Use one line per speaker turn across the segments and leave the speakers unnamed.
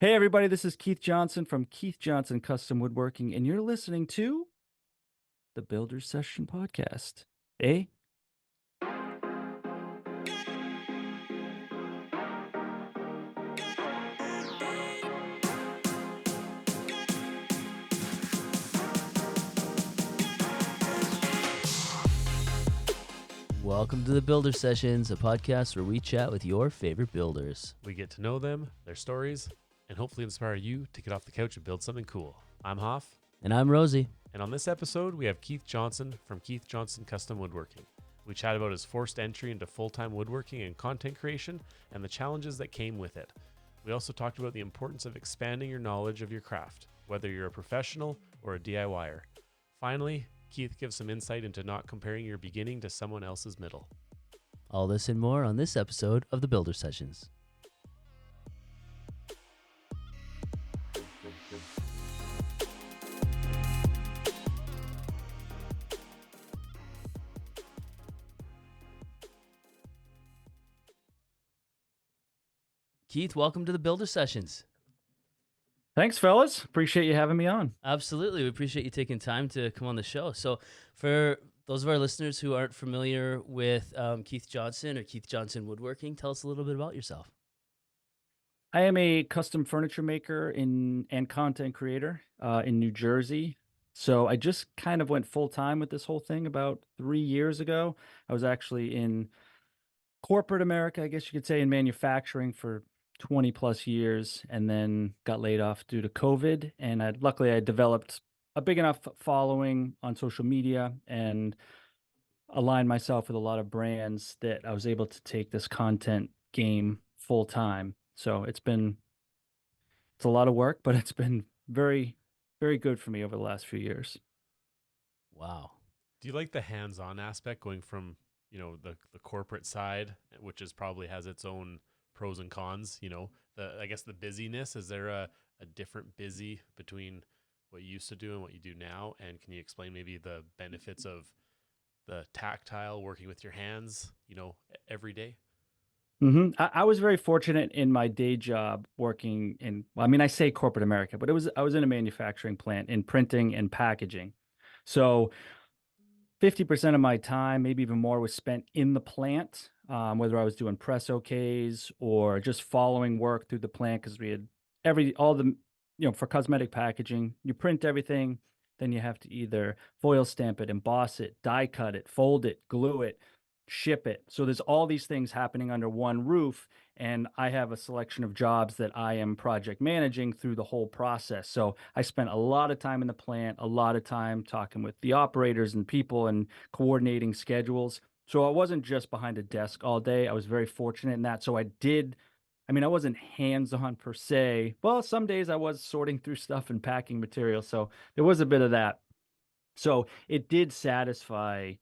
Hey everybody, this is Keith Johnson from Keith Johnson Custom Woodworking, and you're listening to the Builder Session Podcast. Eh?
Welcome to the Builder Sessions, a podcast where we chat with your favorite builders.
We get to know them, their stories, and hopefully inspire you to get off the couch and build something cool. I'm Hoff.
And I'm Rosie.
And on this episode, we have Keith Johnson from Keith Johnson Custom Woodworking. We chat about his forced entry into full-time woodworking and content creation and the challenges that came with it. We also talked about the importance of expanding your knowledge of your craft, whether you're a professional or a DIYer. Finally, Keith gives some insight into not comparing your beginning to someone else's middle.
All this and more on this episode of the Builder Sessions. Keith, welcome to the Builder Sessions.
Thanks, fellas. Appreciate you having me on.
Absolutely. We appreciate you taking time to come on the show. So for those of our listeners who aren't familiar with Keith Johnson or Keith Johnson Woodworking, tell us a little bit about yourself.
I am a custom furniture maker and content creator in New Jersey. So I just kind of went full time with this whole thing about 3 years ago. I was actually in corporate America, I guess you could say, in manufacturing for 20 plus years, and then got laid off due to COVID. And luckily I developed a big enough following on social media and aligned myself with a lot of brands that I was able to take this content game full time. So it's a lot of work, but it's been very, very good for me over the last few years.
Wow.
Do you like the hands-on aspect going from, the corporate side, which is probably has its own pros and cons, I guess the busyness, is there a different busy between what you used to do and what you do now? And can you explain maybe the benefits of the tactile working with your hands, every day?
I was very fortunate in my day job working in, well, I mean, I say corporate America, but I was in a manufacturing plant in printing and packaging. So 50% of my time, maybe even more, was spent in the plant, whether I was doing press OKs or just following work through the plant, because we had for cosmetic packaging, you print everything, then you have to either foil stamp it, emboss it, die cut it, fold it, glue it, ship it. So there's all these things happening under one roof, and I have a selection of jobs that I am project managing through the whole process. So I spent a lot of time in the plant, a lot of time talking with the operators and people and coordinating schedules. So I wasn't just behind a desk all day. I was very fortunate in that. So I wasn't hands-on per se. Well, some days I was sorting through stuff and packing material. So there was a bit of that. So it did satisfy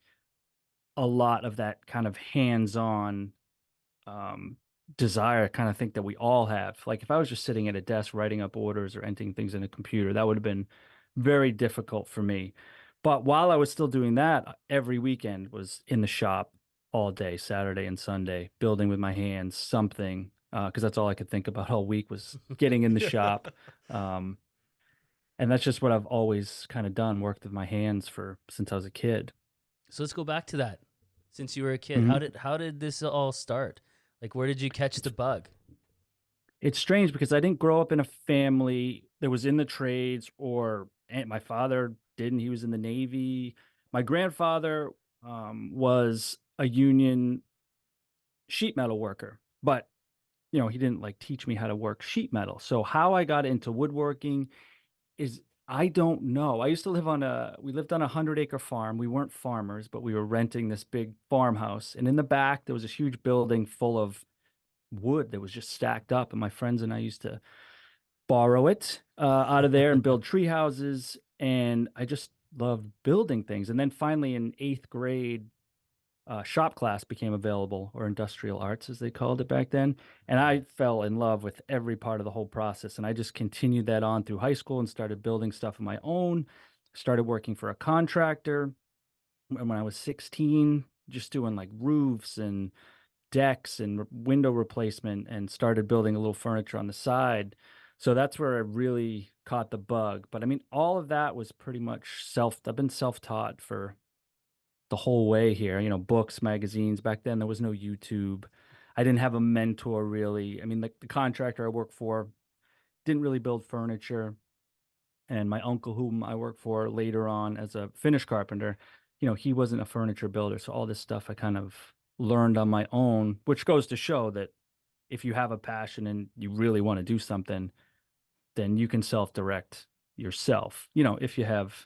a lot of that kind of hands-on um, desire, kind of think that we all have. Like if I was just sitting at a desk writing up orders or entering things in a computer, that would have been very difficult for me. But while I was still doing that, every weekend was in the shop all day, Saturday and Sunday, building with my hands something, because that's all I could think about all week was getting in the
Yeah.
shop. Um, and that's just what I've always kind of done, worked with my hands for since I was a kid.
So let's go back to that. Since you were a kid,
Mhm.
how did this all start? Like, where did you catch the
It's
bug?
It's strange because I didn't grow up in a family that was in the trades, or and my father didn't. He was in the Navy. My grandfather was a union sheet metal worker, but he didn't like teach me how to work sheet metal. So how I got into woodworking is I don't know. I used to we lived on a 100-acre farm. We weren't farmers, but we were renting this big farmhouse. And in the back, there was a huge building full of wood that was just stacked up. And my friends and I used to borrow it out of there and build tree houses. And I just loved building things. And then finally in eighth grade, shop class became available, or industrial arts as they called it back then. And I fell in love with every part of the whole process. And I just continued that on through high school and started building stuff of my own. Started working for a contractor when I was 16, just doing like roofs and decks and window replacement, and started building a little furniture on the side. So that's where I really caught the bug. But I mean, all of that was pretty much I've been self-taught for the whole way here, books, magazines. Back then, there was no YouTube. I didn't have a mentor really. I mean, the contractor I worked for didn't really build furniture. And my uncle, whom I worked for later on as a finish carpenter, he wasn't a furniture builder. So all this stuff I kind of learned on my own, which goes to show that if you have a passion and you really want to do something, then you can self-direct yourself. If you have,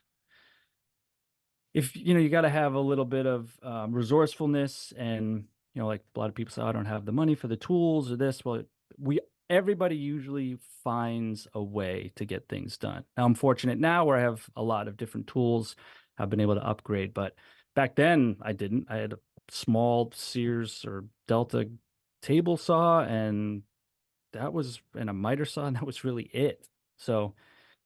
if you got to have a little bit of resourcefulness, and like a lot of people say, I don't have the money for the tools or this. Well, we everybody usually finds a way to get things done. Now I'm fortunate now where I have a lot of different tools. I've been able to upgrade, but back then I didn't. I had a small Sears or Delta table saw, and a miter saw, and that was really it. So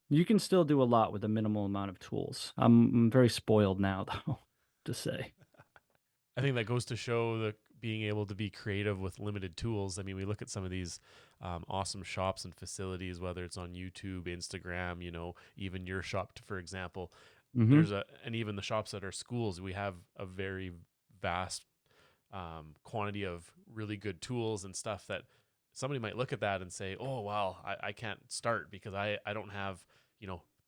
you can still do a lot with a minimal amount of tools. I'm very spoiled now, though, to say.
I think that goes to show the being able to be creative with limited tools. I mean, we look at some of these awesome shops and facilities, whether it's on YouTube, Instagram, even your shop, for example.
Hmm.
And even the shops that are schools, we have a very vast quantity of really good tools and stuff that somebody might look at that and say, oh, wow, I can't start because I don't have,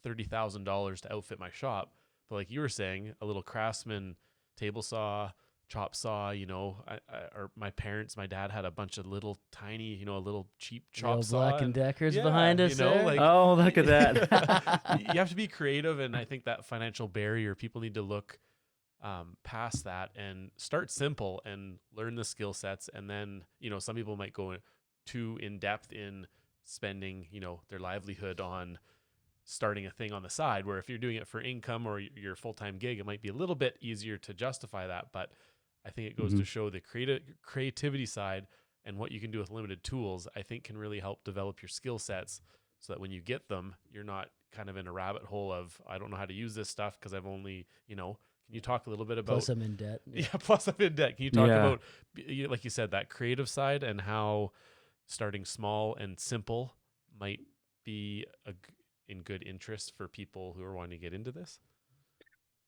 $30,000 to outfit my shop. But like you were saying, a little Craftsman table saw, chop saw, or my dad had a bunch of little tiny, a little cheap
The
chop
old
saw.
Black and Deckers
yeah,
behind us there.
like,
Oh, look at that.
you have to be creative. And I think that financial barrier, people need to look past that and start simple and learn the skill sets. And then, some people might go too in depth in spending, their livelihood on starting a thing on the side, where if you're doing it for income or your full-time gig, it might be a little bit easier to justify that. But I think it goes to show the creativity side and what you can do with limited tools, I think can really help develop your skill sets so that when you get them, you're not kind of in a rabbit hole of, I don't know how to use this stuff because I've only, can you talk a little bit about...
Plus I'm in debt.
Yeah, plus I'm in debt. Can you talk
Yeah.
about, like you said, that creative side and how starting small and simple might be in good interest for people who are wanting to get into this?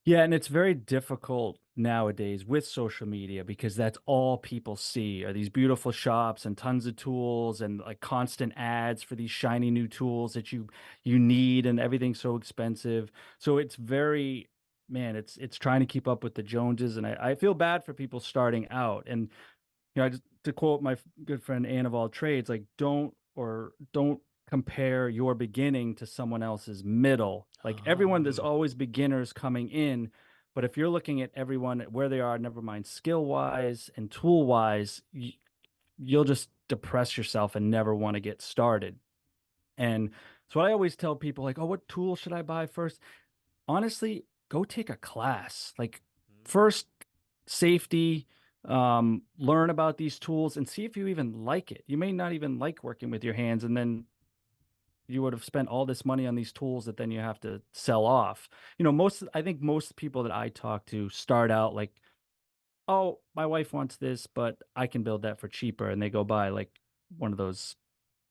Yeah, and it's very difficult nowadays with social media because that's all people see are these beautiful shops and tons of tools and like constant ads for these shiny new tools that you need, and everything's so expensive. So it's very, man, it's trying to keep up with the Joneses, and I feel bad for people starting out. And to quote my good friend Ann of all trades, like don't compare your beginning to someone else's middle. Like everyone, there's always beginners coming in, but if you're looking at everyone at where they are, never mind skill wise and tool wise, you'll just depress yourself and never want to get started. And so I always tell people like, oh, what tool should I buy first? Honestly, go take a class. Like first, safety, learn about these tools and see if you even like it. You may not even like working with your hands, and then you would have spent all this money on these tools that then you have to sell off. I think most people that I talk to start out like, oh, my wife wants this, but I can build that for cheaper. And they go buy like one of those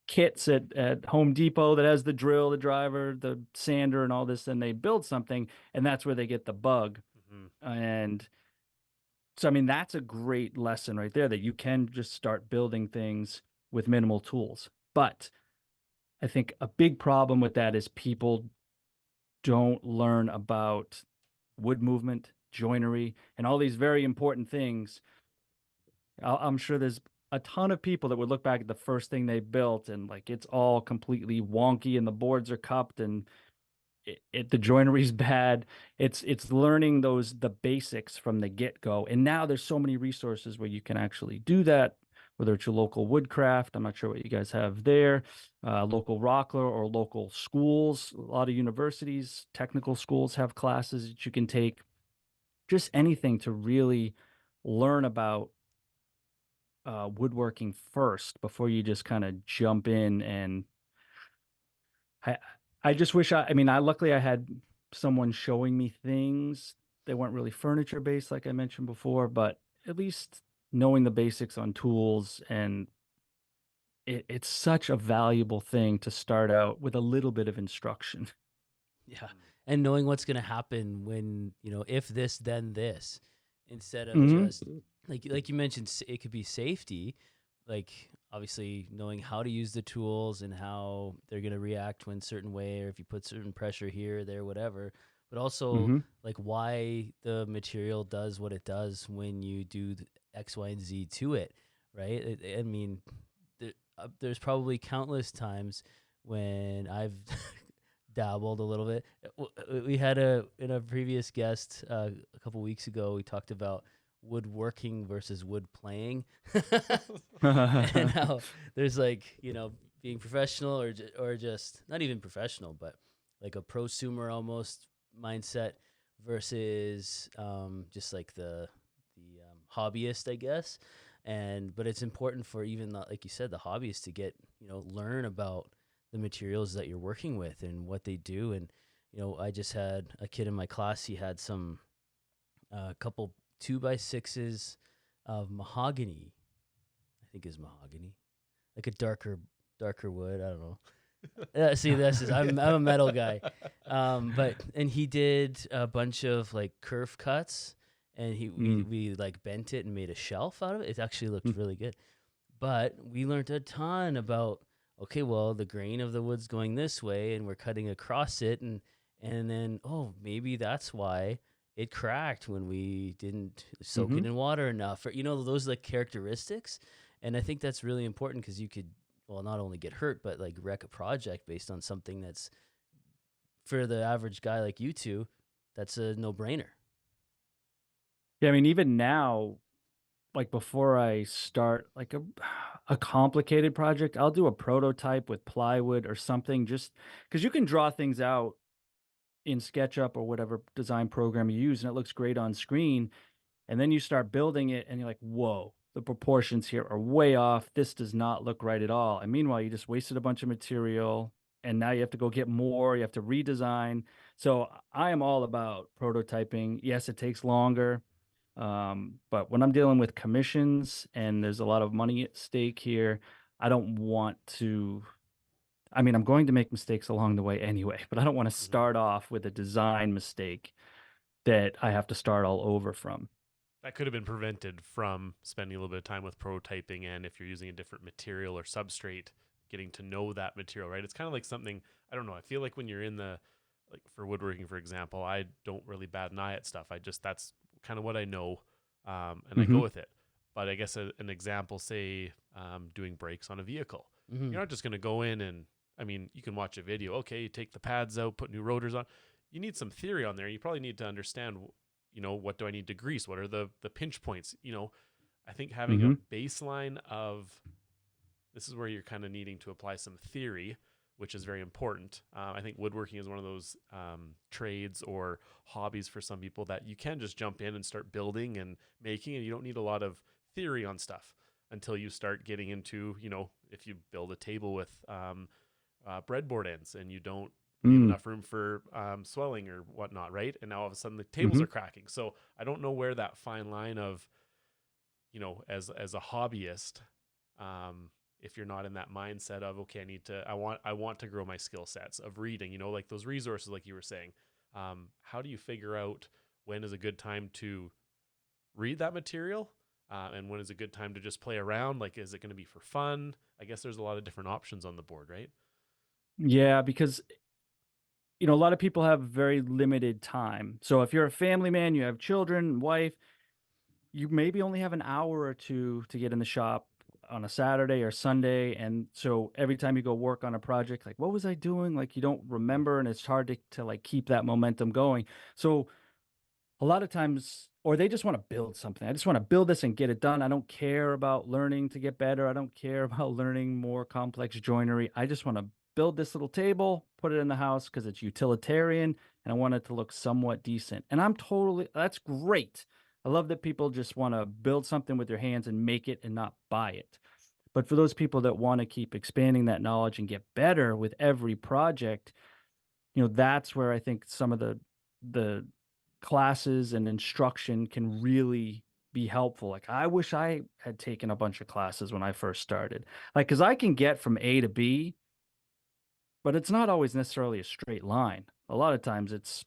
kits at Home Depot that has the drill, the driver, the sander, and all this, and they build something, and that's where they get the bug. And so, I mean, that's a great lesson right there, that you can just start building things with minimal tools. But I think a big problem with that is people don't learn about wood movement, joinery, and all these very important things. I'm sure there's a ton of people that would look back at the first thing they built and like it's all completely wonky and the boards are cupped and the joinery's bad. It's learning the basics from the get-go. And now there's so many resources where you can actually do that, whether it's your local woodcraft. I'm not sure what you guys have there, local rockler or local schools. A lot of universities, technical schools have classes that you can take. Just anything to really learn about woodworking first before you just kind of jump in. And I I just wish I mean, luckily I had someone showing me things. They weren't really furniture based like I mentioned before, but at least knowing the basics on tools and it's such a valuable thing to start out with a little bit of instruction.
Yeah. And knowing what's going to happen when, if this, then this, instead of
Hmm.
just like you mentioned, it could be safety, like obviously knowing how to use the tools and how they're going to react when certain way, or if you put certain pressure here, there, whatever, but also
Hmm.
like why the material does what it does when you do X, Y, and Z to it, right? I mean, there's probably countless times when I've dabbled a little bit. We had in a previous guest a couple weeks ago. We talked about woodworking versus wood playing, and how there's like being professional or just not even professional, but like a prosumer almost mindset versus just like the hobbyist, I guess. But it's important for even like you said, the hobbyist to get learn about the materials that you're working with and what they do. And I just had a kid in my class. He had some couple 2x6s of mahogany. I think is mahogany, like a darker wood. I don't know. See, this is I'm a metal guy, and he did a bunch of like curve cuts, and we like bent it and made a shelf out of it. It actually looked really good, but we learned a ton about, okay, well, the grain of the wood's going this way and we're cutting across it, and then, oh, maybe that's why it cracked when we didn't soak
Hmm.
it in water enough, or those like characteristics. And I think that's really important because you could, well, not only get hurt but like wreck a project based on something that's, for the average guy like you two, that's a no-brainer.
Yeah, I mean, even now, like before I start like a complicated project, I'll do a prototype with plywood or something, just because you can draw things out in SketchUp or whatever design program you use, and it looks great on screen. And then you start building it, and you're like, whoa, the proportions here are way off. This does not look right at all. And meanwhile, you just wasted a bunch of material, and now you have to go get more. You have to redesign. So I am all about prototyping. Yes, it takes longer. But when I'm dealing with commissions and there's a lot of money at stake here, I don't want to. I mean, I'm going to make mistakes along the way anyway, but I don't want to
Mhm.
start off with a design mistake that I have to start all over from.
That could have been prevented from spending a little bit of time with prototyping, and if you're using a different material or substrate, getting to know that material, right? It's kind of like something, I don't know. I feel like when you're in the, like for woodworking, for example, I don't really bat an eye at stuff. That's kind of what I know, and I go
Hmm.
with it. But I guess an example, say, doing brakes on a vehicle.
Mm-hmm.
You're not just going to go in and, I mean, you can watch a video. Okay, you take the pads out, put new rotors on. You need some theory on there. You probably need to understand, what do I need to grease? What are the pinch points? I think having a
Hmm.
baseline of, this is where you're kind of needing to apply some theory, which is very important. I think woodworking is one of those trades or hobbies for some people that you can just jump in and start building and making, and you don't need a lot of theory on stuff until you start getting into, if you build a table with breadboard ends and you don't leave
Mm.
enough room for swelling or whatnot, right? And now all of a sudden the tables
Hmm.
are cracking. So I don't know where that fine line of, as a hobbyist, if you're not in that mindset of, okay, I want to grow my skill sets of reading, like those resources, like you were saying. How do you figure out when is a good time to read that material, and when is a good time to just play around? Like, is it going to be for fun? I guess there's a lot of different options on the board, right?
Yeah, because a lot of people have very limited time. So if you're a family man, you have children, wife, you maybe only have an hour or two to get in the shop on a Saturday or Sunday. And so every time you go work on a project, like, what was I doing? Like, you don't remember, and it's hard to like keep that momentum going. So a lot of times, or they just want to build something. I just want to build this and get it done. I don't care about learning to get better. I don't care about learning more complex joinery. I just want to build this little table, put it in the house because it's utilitarian, and I want it to look somewhat decent. And that's great. I love that people just want to build something with their hands and make it and not buy it. But for those people that want to keep expanding that knowledge and get better with every project, that's where I think some of the classes and instruction can really be helpful. Like I wish I had taken a bunch of classes when I first started. Like, because I can get from A to B, but it's not always necessarily a straight line. A lot of times it's,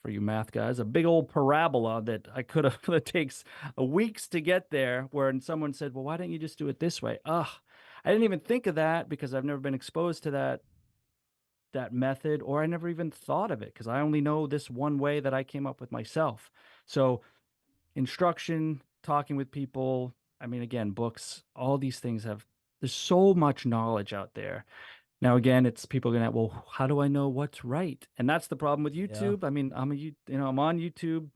for you math guys, a big old parabola that I could have that takes weeks to get there. Where someone said, "Well, why don't you just do it this way?" Ugh, I didn't even think of that because I've never been exposed to that method, or I never even thought of it because I only know this one way that I came up with myself. So instruction, talking with people, I mean, again, books, all these things have, there's so much knowledge out there. Now, again, it's people gonna, well, how do I know what's right? And that's the problem with
Yeah.
YouTube. I mean, I'm on YouTube,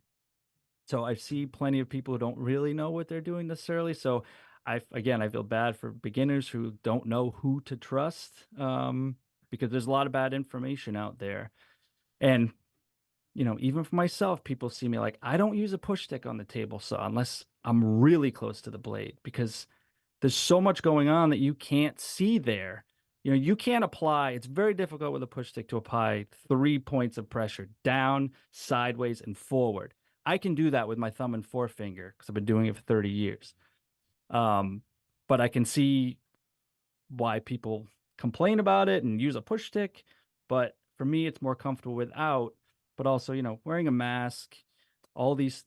so I see plenty of people who don't really know what they're doing necessarily. So I feel bad for beginners who don't know who to trust, because there's a lot of bad information out there. And even for myself, people see me like, I don't use a push stick on the table saw unless I'm really close to the blade because there's so much going on that you can't see there. You can't apply, it's very difficult with a push stick to apply 3 points of pressure down, sideways, and forward. I can do that with my thumb and forefinger because I've been doing it for 30 years. But I can see why people complain about it and use a push stick. But for me, it's more comfortable without, but also, wearing a mask, all these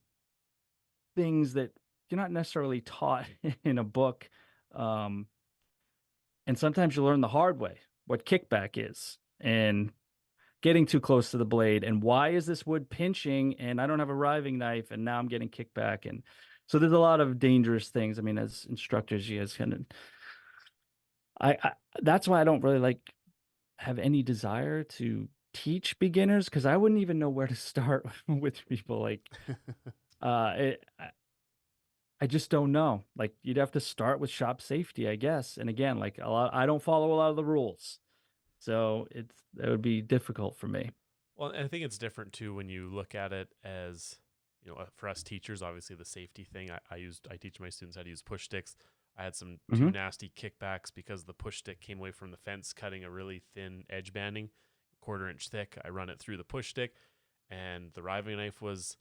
things that you're not necessarily taught in a book. Um, and sometimes you learn the hard way what kickback is and getting too close to the blade. And why is this wood pinching and I don't have a riving knife and now I'm getting kickback? And so there's a lot of dangerous things. I mean, as instructors, you guys kind of, I that's why I don't really like have any desire to teach beginners because I wouldn't even know where to start with people. Like, I just don't know. Like, you'd have to start with shop safety, I guess. And again, like I don't follow a lot of the rules, so that would be difficult for me.
Well, and I think it's different too when you look at it as, for us teachers, obviously the safety thing. I teach my students how to use push sticks. I had some
Hmm.
two nasty kickbacks because the push stick came away from the fence, cutting a really thin edge banding, 1/4 inch thick. I run it through the push stick, and the riving knife was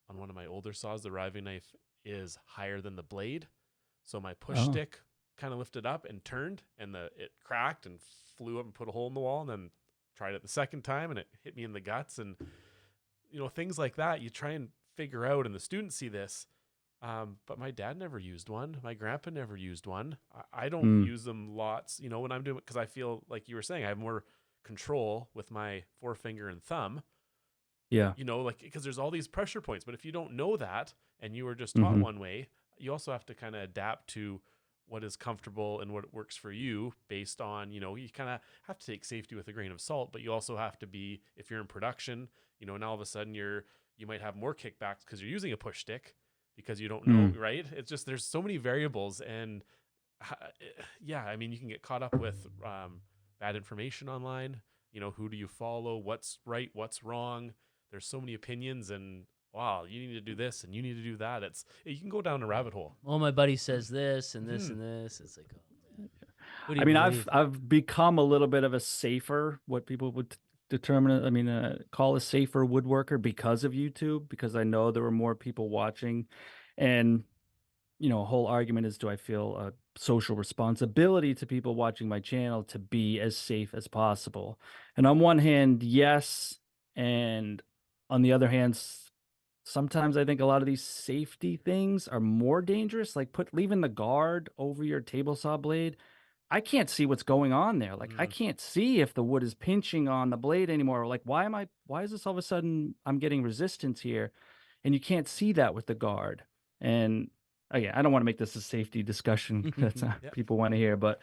on one of my older saws. The riving knife is higher than the blade, so my push
Oh,
stick kind of lifted up and turned, and it cracked and flew up and put a hole in the wall, and then tried it the second time and it hit me in the guts. And things like that you try and figure out, and the students see this. But my dad never used one, my grandpa never used one. I don't
mm,
use them lots, when I'm doing it, because I feel like you were saying I have more control with my forefinger and thumb,
yeah.
like, because there's all these pressure points. But if you don't know that and you were just taught
Hmm.
one way, you also have to kind of adapt to what is comfortable and what works for you based on, you kind of have to take safety with a grain of salt, but you also have to be, if you're in production, and all of a sudden you might have more kickbacks because you're using a push stick because you don't know,
Mm.
right? It's just, there's so many variables. And yeah, I mean, you can get caught up with bad information online. Who do you follow? What's right? What's wrong? There's so many opinions, and wow, you need to do this and you need to do that. You can go down a rabbit hole.
Well, my buddy says this and this
Mhm.
and this. It's like, oh man, who do
I
you
mean, I've
believe?
I've become a little bit of a safer, what people would determine, I mean, call a safer woodworker because of YouTube, because I know there were more people watching, and a whole argument is, do I feel a social responsibility to people watching my channel to be as safe as possible? And on one hand, yes, and on the other hand, sometimes I think a lot of these safety things are more dangerous, like leaving the guard over your table saw blade. I can't see what's going on there. Like, I
Mm.
can't see if the wood is pinching on the blade anymore. Like, why is this all of a sudden I'm getting resistance here? And you can't see that with the guard. And again, I don't want to make this a safety discussion. That's not
Yeah.
people want to hear, but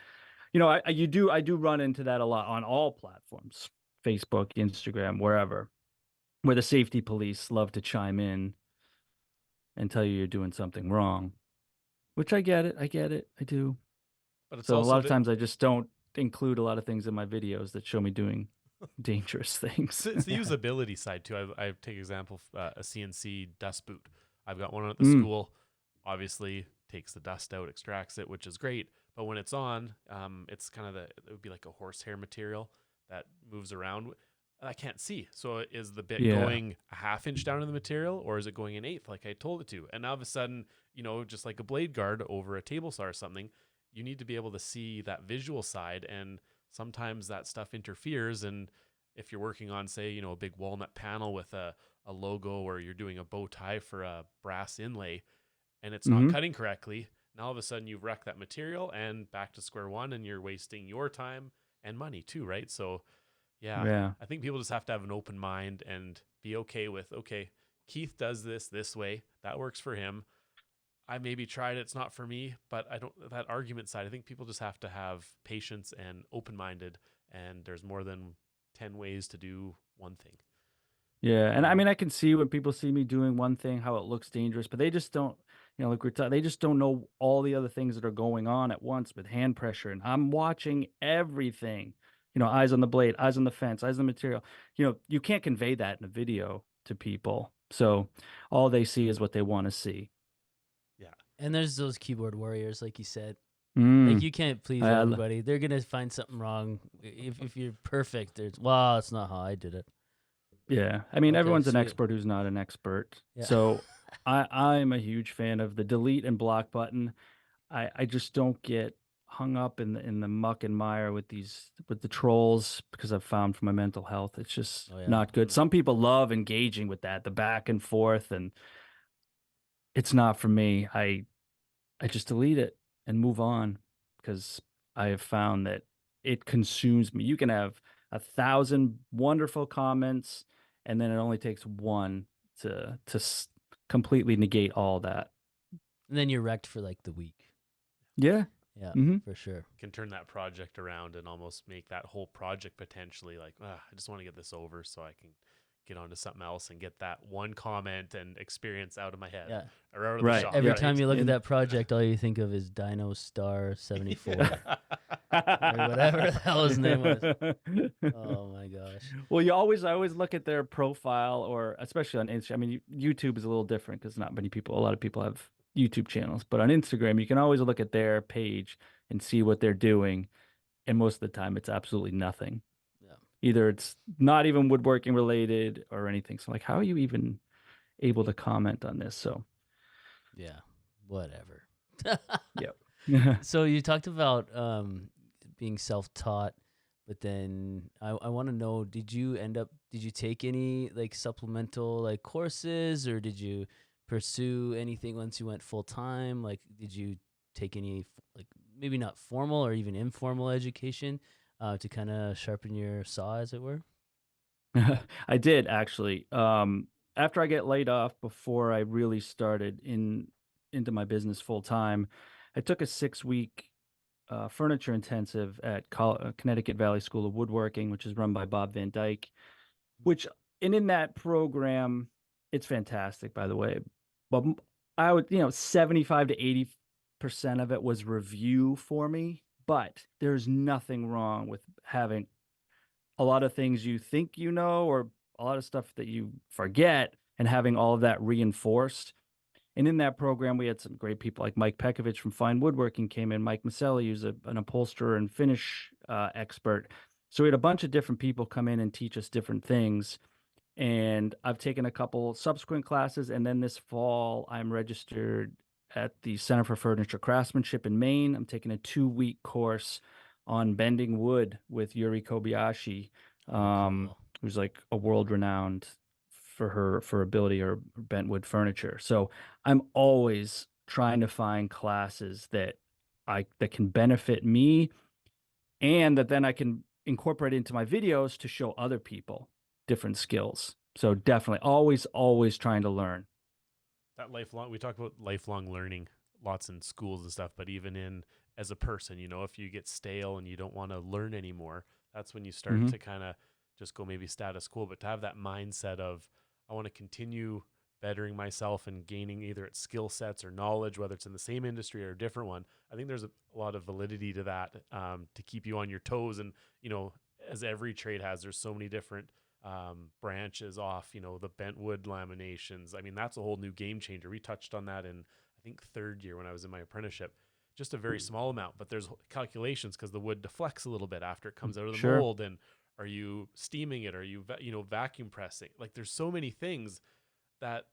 I do run into that a lot on all platforms, Facebook, Instagram, wherever, where the safety police love to chime in and tell you you're doing something wrong, which I get it. I get it. I do.
But it's
So a
also
lot of times I just don't include a lot of things in my videos that show me doing dangerous things.
it's the usability side too. I take example, a CNC dust boot. I've got one at the
Mm,
school. Obviously, takes the dust out, extracts it, which is great. But when it's on, it's kind of it would be like a horsehair material that moves around. I can't see. So is the bit
Yeah.
going a half inch down in the material, or is it going an eighth like I told it to? And now all of a sudden, just like a blade guard over a table saw or something, you need to be able to see that visual side. And sometimes that stuff interferes. And if you're working on, say, a big walnut panel with a logo, or you're doing a bow tie for a brass inlay, and it's not
Mm-hmm.
cutting correctly, now all of a sudden you've wrecked that material and back to square one, and you're wasting your time and money too, right? So yeah,
Yeah.
I think people just have to have an open mind and be okay with, okay, Keith does this way. That works for him. I maybe tried it. It's not for me, but I don't, that argument side, I think people just have to have patience and open minded. And there's more than 10 ways to do one thing.
Yeah, and I mean, I can see when people see me doing one thing how it looks dangerous, but they just don't, like they just don't know all the other things that are going on at once with hand pressure. And I'm watching everything, eyes on the blade, eyes on the fence, eyes on the material. You can't convey that in a video to people, so all they see is what they want to see.
Yeah.
And there's those keyboard warriors, like you said. Like
Mm.
you can't please
I- I-
everybody. They're gonna find something wrong. If you're perfect, there's well, it's not how I did it.
Yeah, I mean,
Okay,
everyone's an
sweet.
expert who's not an expert.
Yeah.
So I'm a huge fan of the delete and block button. I just don't get hung up in the muck and mire with the trolls, because I've found for my mental health it's just
Oh, yeah.
not good. Some people love engaging with that, the back and forth, and it's not for me. I just delete it and move on, because I have found that it consumes me. You can have 1,000 wonderful comments, and then it only takes one to completely negate all that.
And then you're wrecked for like the week.
Yeah.
Yeah,
Mm-hmm.
for sure.
Can turn that project around and almost make that whole project potentially like, I just want to get this over so I can get onto something else and get that one comment and experience out of my head
Yeah.
or out of
Right.
the shop.
Every
right?
time you look at
And-
that project, all you think of is Dino Star 74 or whatever the hell his name was. Oh my gosh.
Well, I always look at their profile, or especially on Instagram. I mean, YouTube is a little different because not many people, a lot of people have YouTube channels, but on Instagram, you can always look at their page and see what they're doing. And most of the time, it's absolutely nothing.
Yeah.
Either it's not even woodworking related or anything. So, like, how are you even able to comment on this? So,
Yeah. Whatever.
yeah.
So you talked about being self-taught, but then I want to know, did you take any like supplemental like courses, or did you pursue anything once you went full time? Like, did you take any like maybe not formal or even informal education to kind of sharpen your saw, as it were?
I did actually. After I get laid off, before I really started into my business full time, I took a 6-week furniture intensive at Connecticut Valley School of Woodworking, which is run by Bob Van Dyke. And in that program, it's fantastic, by the way. But I would, 75 to 80% of it was review for me. But there's nothing wrong with having a lot of things you think or a lot of stuff that you forget, and having all of that reinforced. And in that program, we had some great people like Mike Pekovich from Fine Woodworking came in, Mike Maselli, who's an upholsterer and finish expert. So we had a bunch of different people come in and teach us different things. And I've taken a couple subsequent classes. And then this fall, I'm registered at the Center for Furniture Craftsmanship in Maine. I'm taking a 2-week course on bending wood with Yuri Kobayashi,
Cool.
who's like a world renowned for her ability or bent wood furniture. So I'm always trying to find classes that can benefit me, and that then I can incorporate into my videos to show other people different skills. So definitely always trying to learn.
That lifelong, we talk about lifelong learning lots in schools and stuff, but even in as a person, if you get stale and you don't want to learn anymore, that's when you start to kind of just go maybe status quo. But to have that mindset of, I want to continue bettering myself and gaining either its skill sets or knowledge, whether it's in the same industry or a different one, I think there's a lot of validity to that, to keep you on your toes. And, as every trade has, there's so many different branches off, the bent wood laminations. I mean, that's a whole new game changer. We touched on that in, I think, third year when I was in my apprenticeship. Just a very small amount, but there's calculations because the wood deflects a little bit after it comes out of the
Sure.
mold. And Are you steaming it? Are you vacuum pressing? Like there's so many things that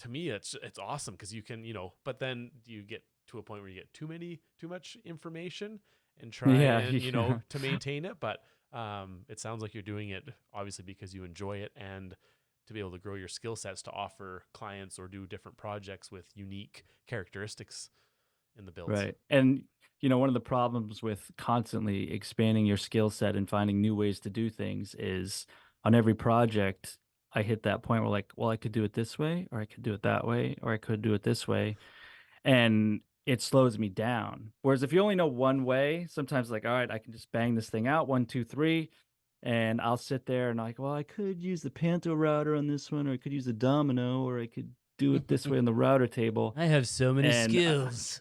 to me it's awesome because you can, but then do you get to a point where you get too much information and try
Yeah,
and
yeah.
to maintain it? But it sounds like you're doing it obviously because you enjoy it and to be able to grow your skill sets to offer clients or do different projects with unique characteristics in the builds.
Right. And one of the problems with constantly expanding your skill set and finding new ways to do things is on every project, I hit that point where like, well, I could do it this way, or I could do it that way, or I could do it this way. And it slows me down. Whereas if you only know one way, sometimes like, all right, I can just bang this thing out, 1, 2, 3, and I'll sit there and like, well, I could use the Panto router on this one, or I could use a domino, or I could do it this way on the router table.
I have so many
And
skills.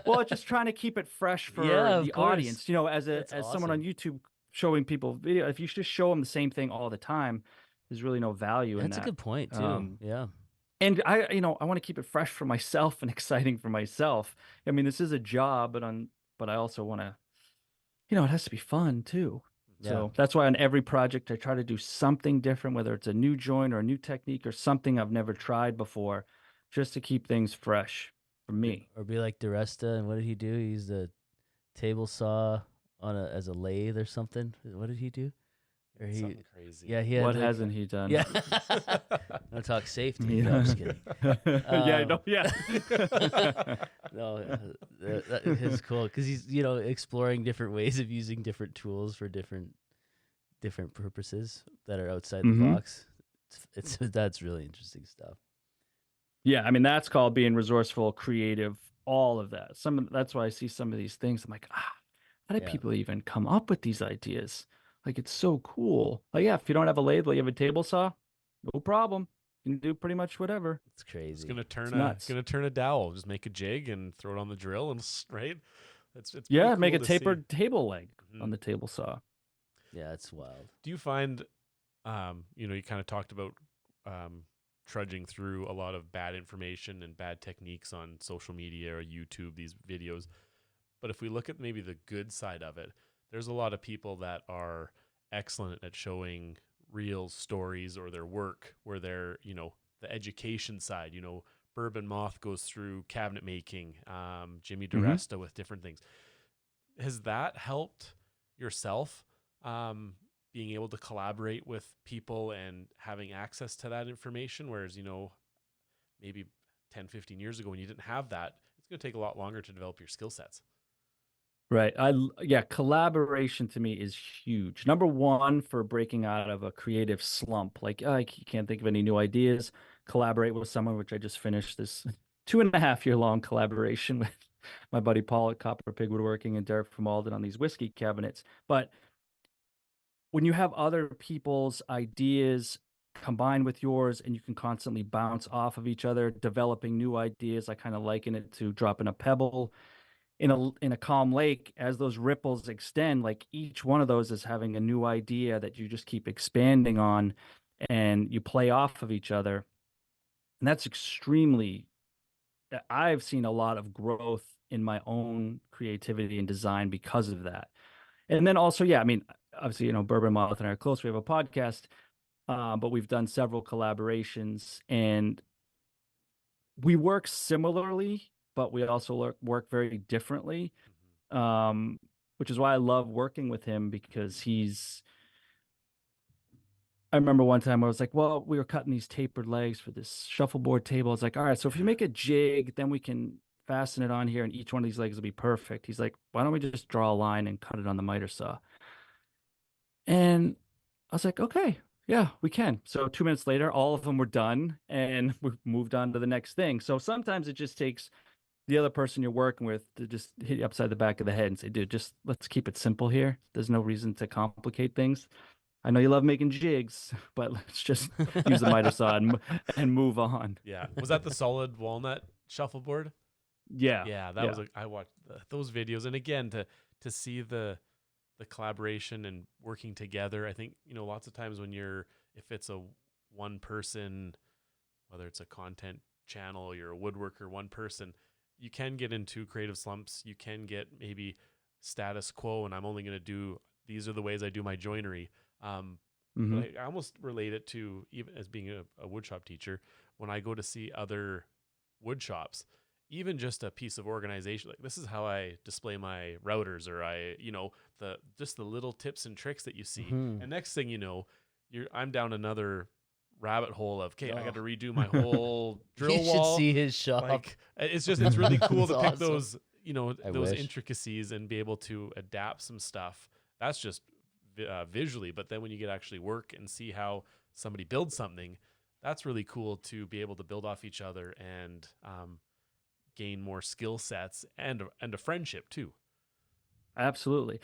well, just trying to keep it fresh
Yeah,
for
of
the
course.
audience. As
That's
someone on
awesome.
YouTube showing people video, if you just show them the same thing all the time, there's really no value in
That's a
that.
good point too. Yeah.
And I want to keep it fresh for myself and exciting for myself. I mean, this is a job, but I also want to, it has to be fun too.
Yeah.
So that's why on every project I try to do something different, whether it's a new joint or a new technique or something I've never tried before, just to keep things fresh for me.
Or be like DeResta, and what did he do? He used a table saw as a lathe or something. What did he do? Or
Something crazy.
yeah, he had
What
like
hasn't he done?
yeah. Don't talk safety. No,
Yeah.
I'm just kidding.
Yeah, no, yeah.
No, that is cool because he's exploring different ways of using different tools for different purposes that are outside the
Mhm.
box. It's that's really interesting stuff.
Yeah, I mean that's called being resourceful, creative, all of that. That's why I see some of these things. I'm like, how did
Yeah.
people even come up with these ideas? Like it's so cool. Like, yeah, if you don't have a lathe, but you have a table saw, no problem. You can do pretty much whatever.
It's crazy.
It's gonna turn
It's
a
nuts.
dowel. Just make a jig and throw it on the drill and right. It's pretty
Yeah,
cool
make a
to see.
tapered table leg
Mhm.
on the table saw.
Yeah, it's wild.
Do you find, you kind of talked about trudging through a lot of bad information and bad techniques on social media or YouTube, these videos. But if we look at maybe the good side of it, there's a lot of people that are excellent at showing real stories or their work where they're, the education side, Bourbon Moth goes through cabinet making, Jimmy DeResta with different things. Has that helped yourself being able to collaborate with people and having access to that information? Whereas, maybe 10, 15 years ago when you didn't have that, it's going to take a lot longer to develop your skill sets.
Right. Yeah, collaboration to me is huge. Number one for breaking out of a creative slump. Like, I can't think of any new ideas. Collaborate with someone, which I just finished this 2.5 year long collaboration with my buddy Paul at Copper Pig Woodworking and Derek from Alden on these whiskey cabinets. But when you have other people's ideas combined with yours and you can constantly bounce off of each other, developing new ideas, I kind of liken it to dropping a pebble in a calm lake. As those ripples extend, like each one of those is having a new idea that you just keep expanding on and you play off of each other. And that's I've seen a lot of growth in my own creativity and design because of that. And then also, yeah, I mean, obviously, Bourbon Moth and I are close. We have a podcast, but we've done several collaborations and we work similarly, but we also work very differently. Which is why I love working with him because I remember one time I was like, well, we were cutting these tapered legs for this shuffleboard table. I was like, all right, so if you make a jig, then we can fasten it on here and each one of these legs will be perfect. He's like, why don't we just draw a line and cut it on the miter saw? And I was like, okay, yeah, we can. So 2 minutes later, all of them were done and we moved on to the next thing. So sometimes it just takes the other person you're working with to just hit you upside the back of the head and say, dude, just let's keep it simple here. There's no reason to complicate things. I know you love making jigs, but let's just use the miter saw and move on.
Yeah. Was that the solid walnut shuffleboard?
Yeah.
Yeah, that
Yeah.
was I watched those videos, and again to see the collaboration and working together. I think lots of times when if it's a one person, whether it's a content channel, you're a woodworker, one person, you can get into creative slumps. You can get maybe status quo, and I'm only going to do these are the ways I do my joinery.
Hmm.
But I almost relate it to, even as being a woodshop teacher, when I go to see other wood shops, even just a piece of organization, like this is how I display my routers, or the just the little tips and tricks that you see.
Mhm.
And next thing you know, I'm down another rabbit hole of, okay, I got
Oh,
to redo my whole
you
drill
should
wall.
see his shop.
Like it's really cool
That's
to pick
awesome.
those,
I
those
wish.
intricacies and be able to adapt some stuff. That's just visually, but then when you get actually work and see how somebody builds something, that's really cool to be able to build off each other and gain more skill sets and a friendship too.
Absolutely.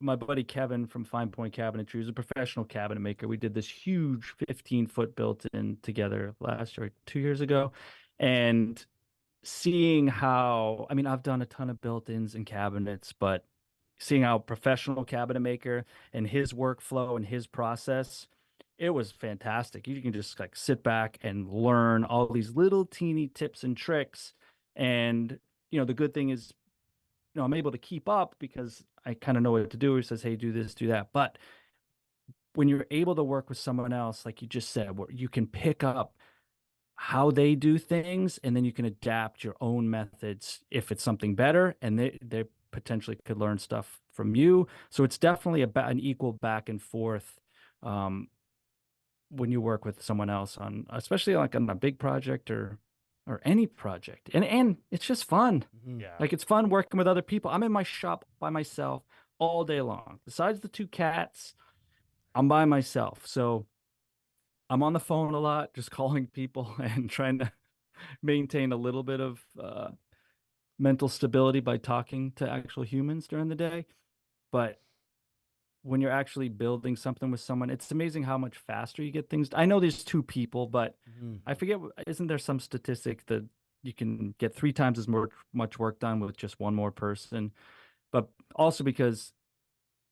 My buddy Kevin from Fine Point Cabinetry, who's a professional cabinet maker. We did this huge 15-foot built-in together last year, 2 years ago. And seeing how, I mean, I've done a ton of built-ins and cabinets, but seeing how professional cabinet maker and his workflow and his process, it was fantastic. You can just like sit back and learn all these little teeny tips and tricks. And, the good thing is, I'm able to keep up because I kind of know what to do. He says, hey, do this, do that. But when you're able to work with someone else, like you just said, where you can pick up how they do things and then you can adapt your own methods if it's something better, and they potentially could learn stuff from you. So it's definitely an equal back and forth, um, when you work with someone else on, especially like on a big project or any project. And it's just fun.
Mhm.
Yeah.
Like it's fun working with other people. I'm in my shop by myself all day long. Besides the two cats, I'm by myself. So I'm on the phone a lot, just calling people and trying to maintain a little bit of mental stability by talking to actual humans during the day. But when you're actually building something with someone, it's amazing how much faster you get things. I know there's two people, but
Mhm.
I forget, isn't there some statistic that you can get 3 times as much work done with just one more person? But also because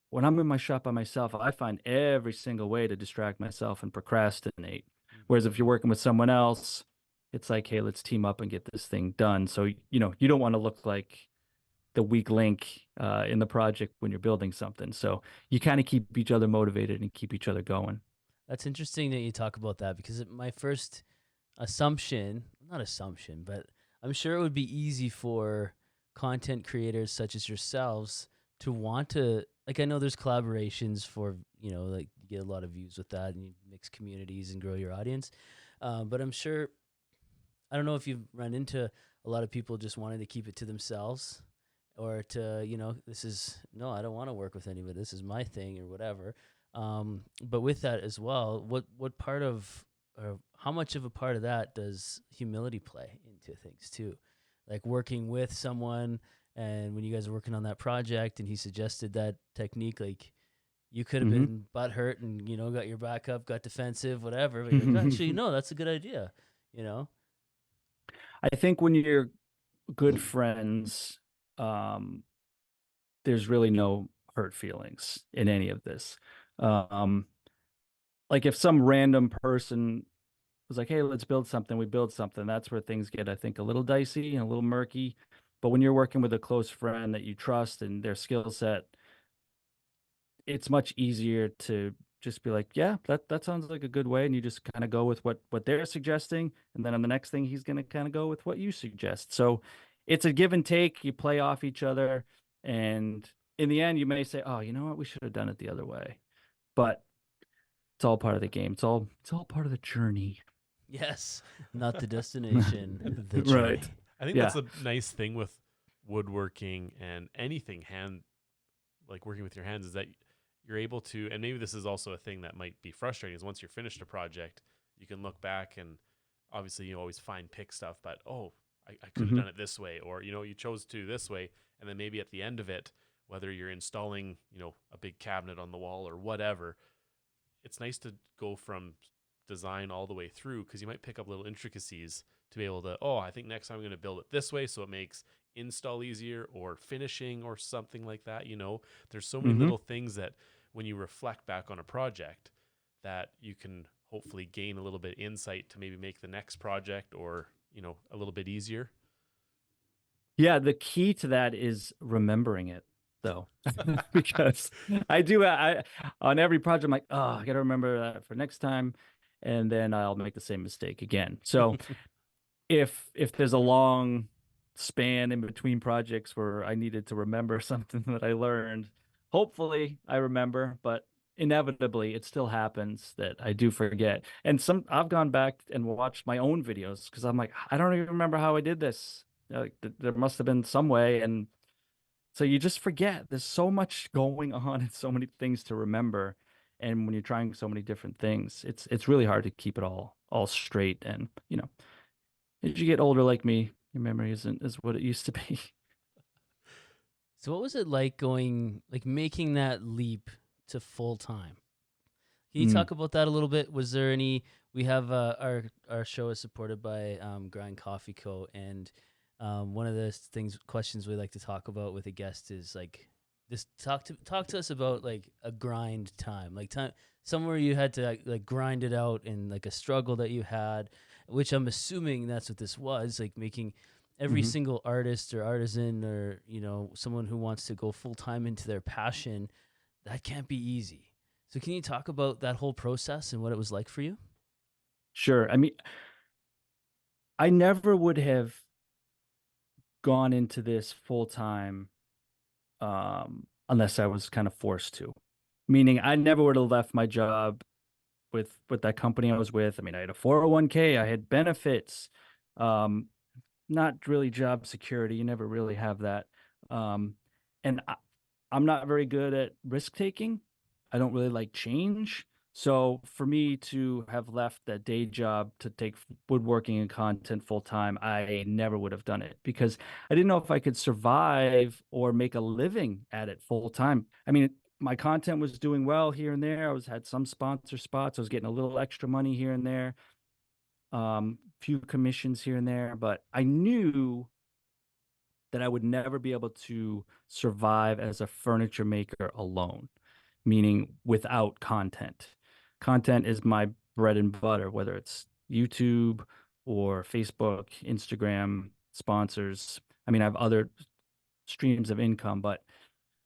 when I'm in my shop by myself, I find every single way to distract myself and procrastinate. Whereas if you're working with someone else, it's like, hey, let's team up and get this thing done. So, you don't want to look like the weak link in the project when you're building something. So you kind of keep each other motivated and keep each other going.
That's interesting that you talk about that because my first assumption, not assumption, but I'm sure it would be easy for content creators such as yourselves to want to, like, I know there's collaborations for, like you get a lot of views with that and you mix communities and grow your audience. But I'm sure, I don't know if you've run into a lot of people just wanting to keep it to themselves or to, no, I don't want to work with anybody. This is my thing or whatever. But with that as well, what part of, or how much of a part of that does humility play into things too? Like working with someone, and when you guys are working on that project and he suggested that technique, like you could have
Hmm.
been butthurt and, got your back up, got defensive, whatever. But you're like, actually, no, that's a good idea, you know?
I think when you're good friends, um, there's really no hurt feelings in any of this. Um, like if some random person was like, "Hey, let's build something," we build something. That's where things get, I think, a little dicey and a little murky. But when you're working with a close friend that you trust and their skill set, it's much easier to just be like, "Yeah, that sounds like a good way," and you just kind of go with what they're suggesting, and then on the next thing, he's going to kind of go with what you suggest. So it's a give and take. You play off each other, and in the end, you may say, "Oh, you know what? We should have done it the other way," but it's all part of the game. It's all part of the journey.
Yes, not the destination, the
Right.
journey.
I think
Yeah.
that's a nice thing with woodworking and anything like working with your hands, is that you're able to, and maybe this is also a thing that might be frustrating, is once you're finished a project, you can look back and obviously you always fine pick stuff, but I could have
Hmm.
done it this way, or you chose to this way, and then maybe at the end of it, whether you're installing a big cabinet on the wall or whatever, it's nice to go from design all the way through, because you might pick up little intricacies to be able to, I think next time I'm going to build it this way so it makes install easier, or finishing or something like that. There's so many
Hmm.
little things that when you reflect back on a project, that you can hopefully gain a little bit insight to maybe make the next project, or a little bit easier.
Yeah, the key to that is remembering it. though, because I on every project I'm like, oh, I got to remember that for next time, and then I'll make the same mistake again. So if there's a long span in between projects where I needed to remember something that I learned, hopefully I remember, but inevitably it still happens that I do forget. And I've gone back and watched my own videos because I'm like, I don't even remember how I did this. Like there must have been some way, and so you just forget. There's so much going on and so many things to remember. And when you're trying so many different things, it's really hard to keep it all straight. And as you get older like me, your memory isn't as what it used to be.
So what was it like making that leap to full time? Can you
Mm.
talk about that a little bit? Was there any? We have our show is supported by Grind Coffee Co. And one of the questions we like to talk about with a guest is like this. Talk to us about like a grind time, like time somewhere you had to like grind it out, and like a struggle that you had, which I'm assuming that's what this was, like making every
Mhm.
single artist or artisan or someone who wants to go full time into their passion. That can't be easy. So can you talk about that whole process and what it was like for you?
Sure. I mean, I never would have gone into this full time unless I was kind of forced to. Meaning, I never would have left my job with that company I was with. I mean, I had a 401k, I had benefits, um, not really job security. You never really have that. Um, and I'm not very good at risk taking. I don't really like change. So for me to have left that day job to take woodworking and content full time, I never would have done it because I didn't know if I could survive or make a living at it full time. I mean, my content was doing well here and there. Had some sponsor spots. I was getting a little extra money here and there, few commissions here and there, but I knew that I would never be able to survive as a furniture maker alone, meaning without content. Content is my bread and butter, whether it's YouTube or Facebook, Instagram, sponsors. I mean, I have other streams of income, but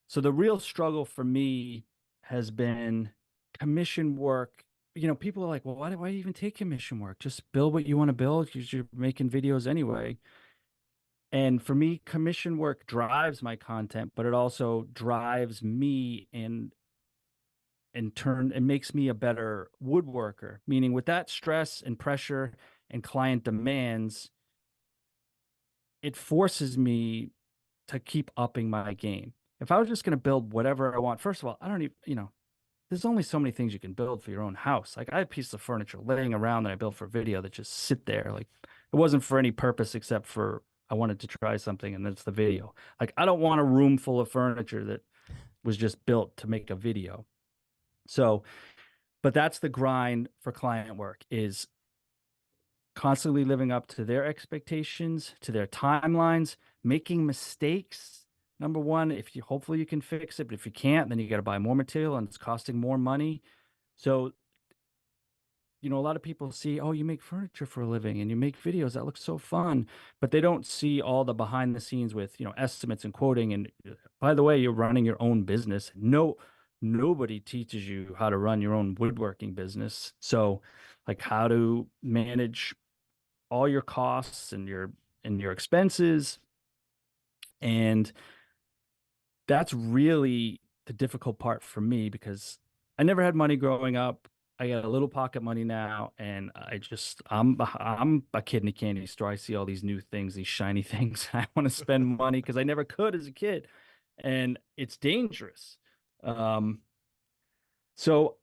so the real struggle for me has been commission work. People are like, well, why do you even take commission work? Just build what you want to build because you're making videos anyway. And for me, commission work drives my content, but it also drives me and in turn, it makes me a better woodworker. Meaning with that stress and pressure and client demands, it forces me to keep upping my game. If I was just going to build whatever I want, first of all, I don't even, there's only so many things you can build for your own house. Like I had a piece of furniture laying around that I built for video that just sit there. Like it wasn't for any purpose except for I wanted to try something and that's the video. Like I don't want a room full of furniture that was just built to make a video. So, but that's the grind for client work is constantly living up to their expectations, to their timelines, making mistakes. Number one, if you hopefully you can fix it, but if you can't, then you got to buy more material and it's costing more money. So, a lot of people see, oh, you make furniture for a living and you make videos. That looks so fun. But they don't see all the behind the scenes with, estimates and quoting. And by the way, you're running your own business. Nobody teaches you how to run your own woodworking business. So, like how to manage all your costs and your expenses. And that's really the difficult part for me because I never had money growing up. I got a little pocket money now, and I'm a kid in a candy store. I see all these new things, these shiny things. I want to spend money because I never could as a kid, and it's dangerous. Um, so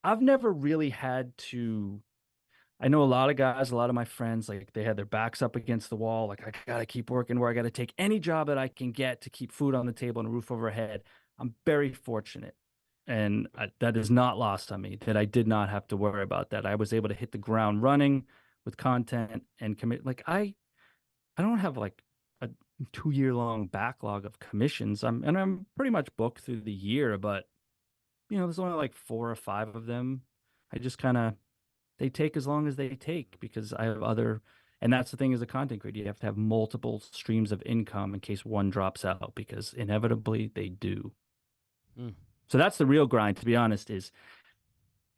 I've never really had to. I know a lot of guys, a lot of my friends, like they had their backs up against the wall. Like, I got to keep working where I got to take any job that I can get to keep food on the table and a roof over head. I'm very fortunate. And that is not lost on me that I did not have to worry about that. I was able to hit the ground running with content and commit. Like, I don't have like a 2 year long backlog of commissions. I'm pretty much booked through the year, but there's only like 4 or 5 of them. I just kind of they take as long as they take because I have other And that's the thing as a content creator, you have to have multiple streams of income in case one drops out, because inevitably they do.
Mm.
So that's the real grind, to be honest, is,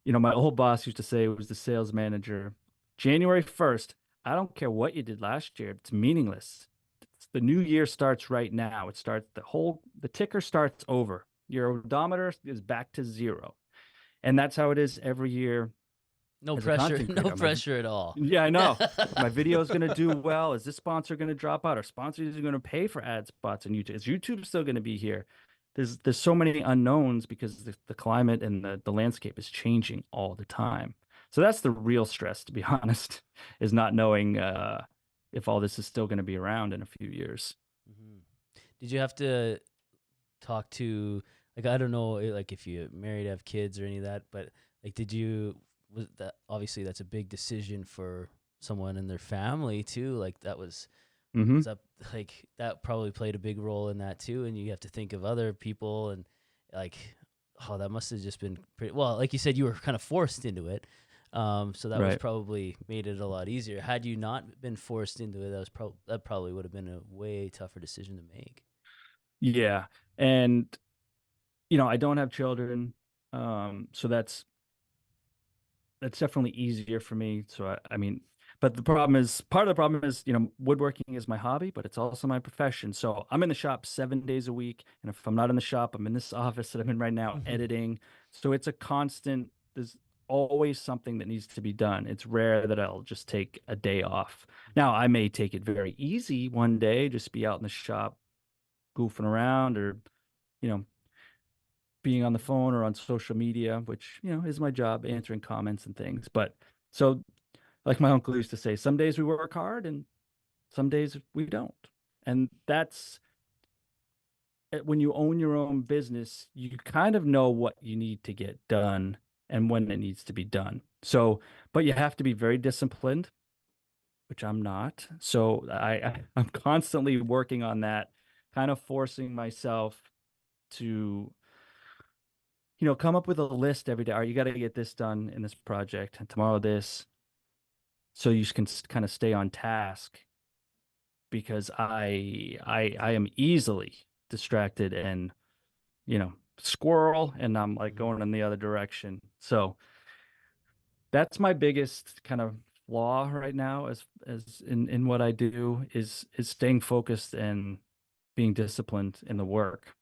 my old boss used to say, it was the sales manager, January 1st, I don't care what you did last year, it's meaningless. The new year starts right now. The ticker starts over. Your odometer is back to zero. And that's how it is every year
No
as a
pressure,
content
no
creator.
pressure at all.
Yeah, I know. My video is going to do well. Is this sponsor going to drop out? Are sponsors going to pay for ad spots on YouTube? Is YouTube still going to be here? There's so many unknowns because the climate and the landscape is changing all the time. So that's the real stress, to be honest, is not knowing if all this is still going to be around in a few years.
Mhm. Did you have to talk to, like, I don't know, like if you're married, have kids or any of that, but like, was that, obviously that's a big decision for someone in their family too. Like
Hmm.
was that, like, that probably played a big role in that too. And you have to think of other people and like, oh, that must have just been pretty, well, like you said, you were kind of forced into it. So that was
Right.
probably made it a lot easier. Had you not been forced into it, that probably would have been a way tougher decision to make.
Yeah. And, I don't have children. So that's definitely easier for me. So I mean, but part of the problem is, woodworking is my hobby, but it's also my profession. So I'm in the shop 7 days a week, and if I'm not in the shop, I'm in this office that I'm in right now
Mhm.
editing. So it's a constant. There's always something that needs to be done. It's rare that I'll just take a day off. Now I may take it very easy one day, just be out in the shop goofing around, or you know being on the phone or on social media, which, is my job, answering comments and things. But so, like my uncle used to say, some days we work hard and some days we don't. And that's when you own your own business, you kind of know what you need to get done and when it needs to be done. So, but you have to be very disciplined, which I'm not. So I'm constantly working on that, kind of forcing myself to come up with a list every day. All right, you got to get this done in this project, and tomorrow this, so you can kind of stay on task, because I am easily distracted and squirrel, and I'm like
Mhm.
going in the other direction. So that's my biggest kind of flaw right now, as in what I do, is staying focused and being disciplined in the work.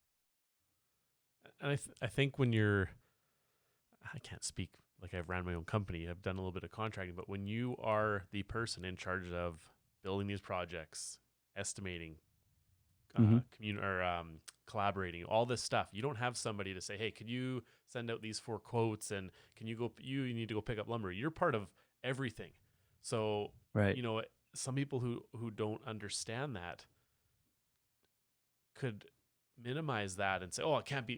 And I think when you're, I can't speak like I've ran my own company. I've done a little bit of contracting, but when you are the person in charge of building these projects, estimating,
Hmm.
collaborating, all this stuff, you don't have somebody to say, "Hey, could you send out these 4 quotes and can you go? You need to go pick up lumber." You're part of everything. So
Right.
you know, some people who don't understand that could minimize that and say, "Oh, it can't be.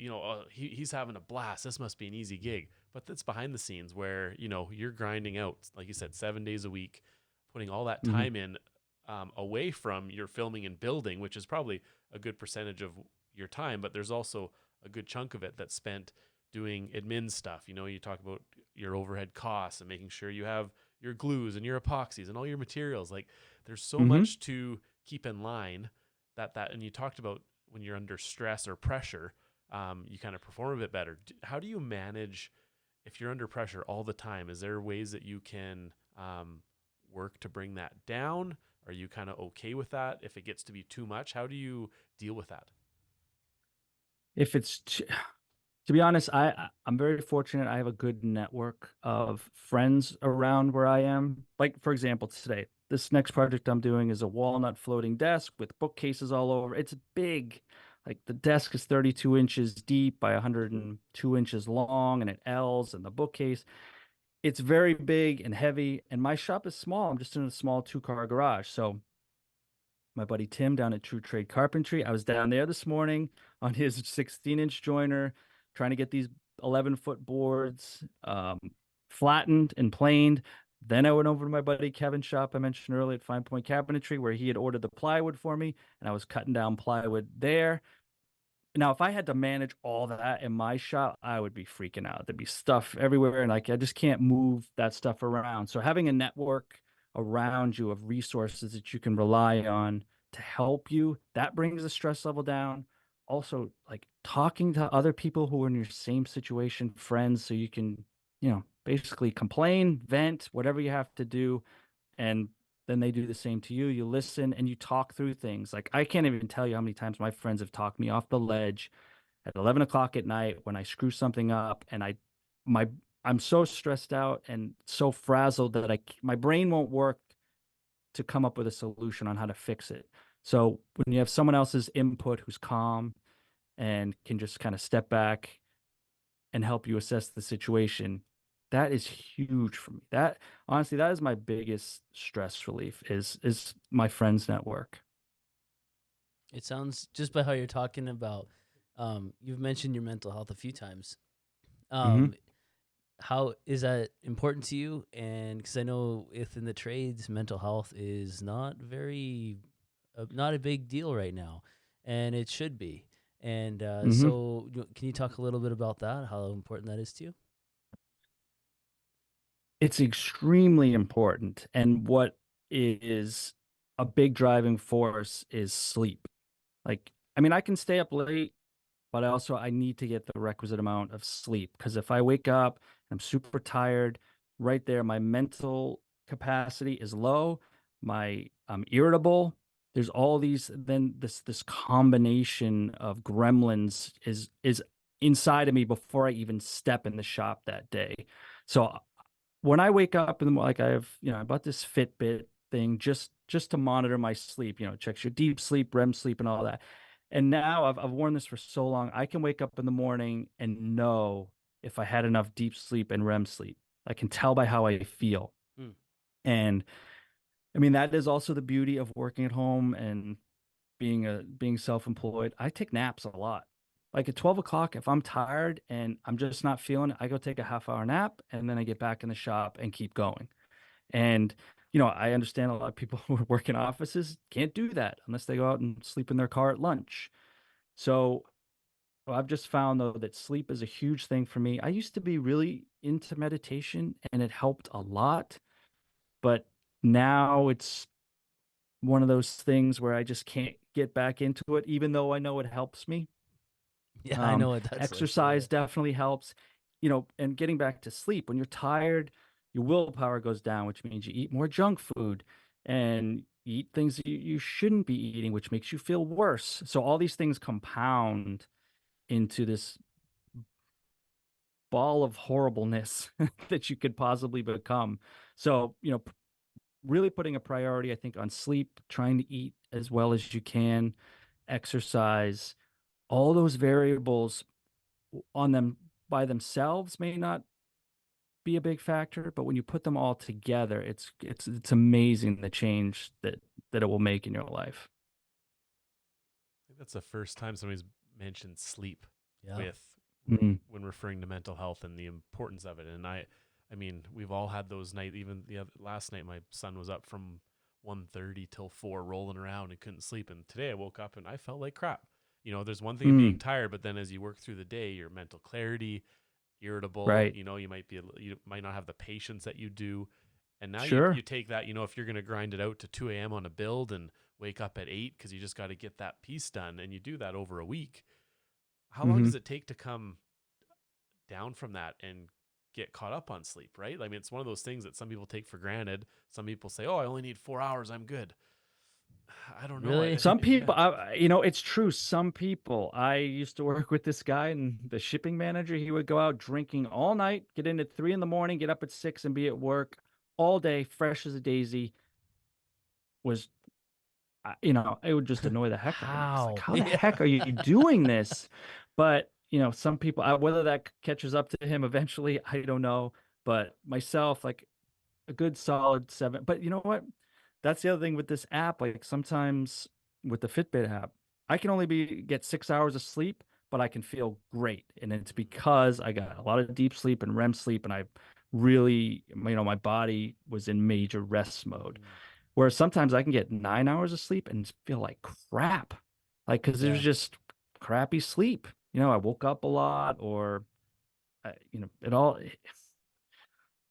He's having a blast. This must be an easy gig." But that's behind the scenes where you're grinding out, like you said, 7 days a week, putting all that
Hmm.
time in, away from your filming and building, which is probably a good percentage of your time. But there's also a good chunk of it that's spent doing admin stuff. You talk about your overhead costs and making sure you have your glues and your epoxies and all your materials. Like there's so
Hmm.
much to keep in line and you talked about when you're under stress or pressure, you kind of perform a bit better. How do you manage if you're under pressure all the time? Is there ways that you can work to bring that down? Are you kind of okay with that if it gets to be too much? How do you deal with that?
If it's To be honest, I'm very fortunate. I have a good network of friends around where I am. Like, for example, today, this next project I'm doing is a walnut floating desk with bookcases all over. It's big. Like, the desk is 32 inches deep by 102 inches long, and it L's, and the bookcase. It's very big and heavy, and my shop is small. I'm just in a small two-car garage. So my buddy Tim down at True Trade Carpentry. I was down there this morning on his 16-inch joiner, trying to get these 11-foot boards flattened and planed. Then I went over to my buddy Kevin's shop I mentioned earlier at Fine Point Cabinetry, where he had ordered the plywood for me, and I was cutting down plywood there. Now, if I had to manage all that in my shop, I would be freaking out. There'd be stuff everywhere, and like I just can't move that stuff around. So having a network around you of resources that you can rely on to help you, that brings the stress level down. Also, like talking to other people who are in your same situation, friends, so you can, basically complain, vent, whatever you have to do, and then they do the same to you. You listen and you talk through things. Like I can't even tell you how many times my friends have talked me off the ledge at 11 o'clock at night when I screw something up and my I'm so stressed out and so frazzled that my brain won't work to come up with a solution on how to fix it. So when you have someone else's input who's calm and can just kind of step back and help you assess the situation, that is huge for me. That honestly, that is my biggest stress relief is my friends network.
It sounds, just by how you're talking about, you've mentioned your mental health a few times.
Hmm.
How is that important to you? And because I know within the trades, mental health is not a big deal right now, and it should be. And
Hmm.
so, can you talk a little bit about that? How important that is to you?
It's extremely important. And what is a big driving force is sleep. Like, I mean, I can stay up late, but I need to get the requisite amount of sleep because if I wake up and I'm super tired, right there, my mental capacity is low. I'm irritable. There's all these. Then this combination of gremlins is inside of me before I even step in the shop that day. So when I wake up and like I have, I bought this Fitbit thing just to monitor my sleep. It checks your deep sleep, REM sleep, and all that. And now I've worn this for so long, I can wake up in the morning and know if I had enough deep sleep and REM sleep. I can tell by how I feel.
Mm.
And I mean, that is also the beauty of working at home and being self-employed. I take naps a lot. Like at 12 o'clock, if I'm tired and I'm just not feeling it, I go take a half-hour nap and then I get back in the shop and keep going. And I understand a lot of people who work in offices can't do that unless they go out and sleep in their car at lunch. So I've just found though that sleep is a huge thing for me. I used to be really into meditation and it helped a lot, but now it's one of those things where I just can't get back into it, even though I know it helps me.
Yeah, I know what that's like. Yeah.
Exercise definitely helps, and getting back to sleep. When you're tired, your willpower goes down, which means you eat more junk food and you eat things that you shouldn't be eating, which makes you feel worse. So all these things compound into this ball of horribleness that you could possibly become. So, really putting a priority, I think, on sleep, trying to eat as well as you can, exercise, all those variables on them by themselves may not be a big factor, but when you put them all together, it's amazing the change that it will make in your life.
I think that's the first time somebody's mentioned sleep
Yeah.
with
Mhm.
when referring to mental health and the importance of it. And I mean, we've all had those nights. Even last night, my son was up from 1:30 till 4, rolling around and couldn't sleep. And today, I woke up and I felt like crap. There's one thing of being
Mm,
tired, but then as you work through the day, your mental clarity, irritable.
right.
You might not have the patience that you do. And now you
Sure.
take that. If you're going to grind it out to 2 a.m. on a build and wake up at 8 because you just got to get that piece done, and you do that over a week. How long
Hmm.
does it take to come down from that and get caught up on sleep, right? I mean, it's one of those things that some people take for granted. Some people say, "Oh, I only need 4 hours. I'm good." I don't know.
Really?
Some
Yeah.
people, it's true. Some people, I used to work with this guy and the shipping manager. He would go out drinking all night, get in at 3 in the morning, get up at 6 and be at work all day, fresh as a daisy. Was it would just annoy the heck out of me. It's like,
How?
how the
Yeah.
heck are you doing this? But, some people, whether that catches up to him eventually, I don't know. But myself, like a good solid 7. But you know what? That's the other thing with this app. Like sometimes with the Fitbit app, I can only get 6 hours of sleep, but I can feel great. And it's because I got a lot of deep sleep and REM sleep, and I really, my body was in major rest mode.
Mm.
Whereas sometimes I can get 9 hours of sleep and feel like crap. Like, because there's
Yeah.
just crappy sleep. I woke up a lot or, it all,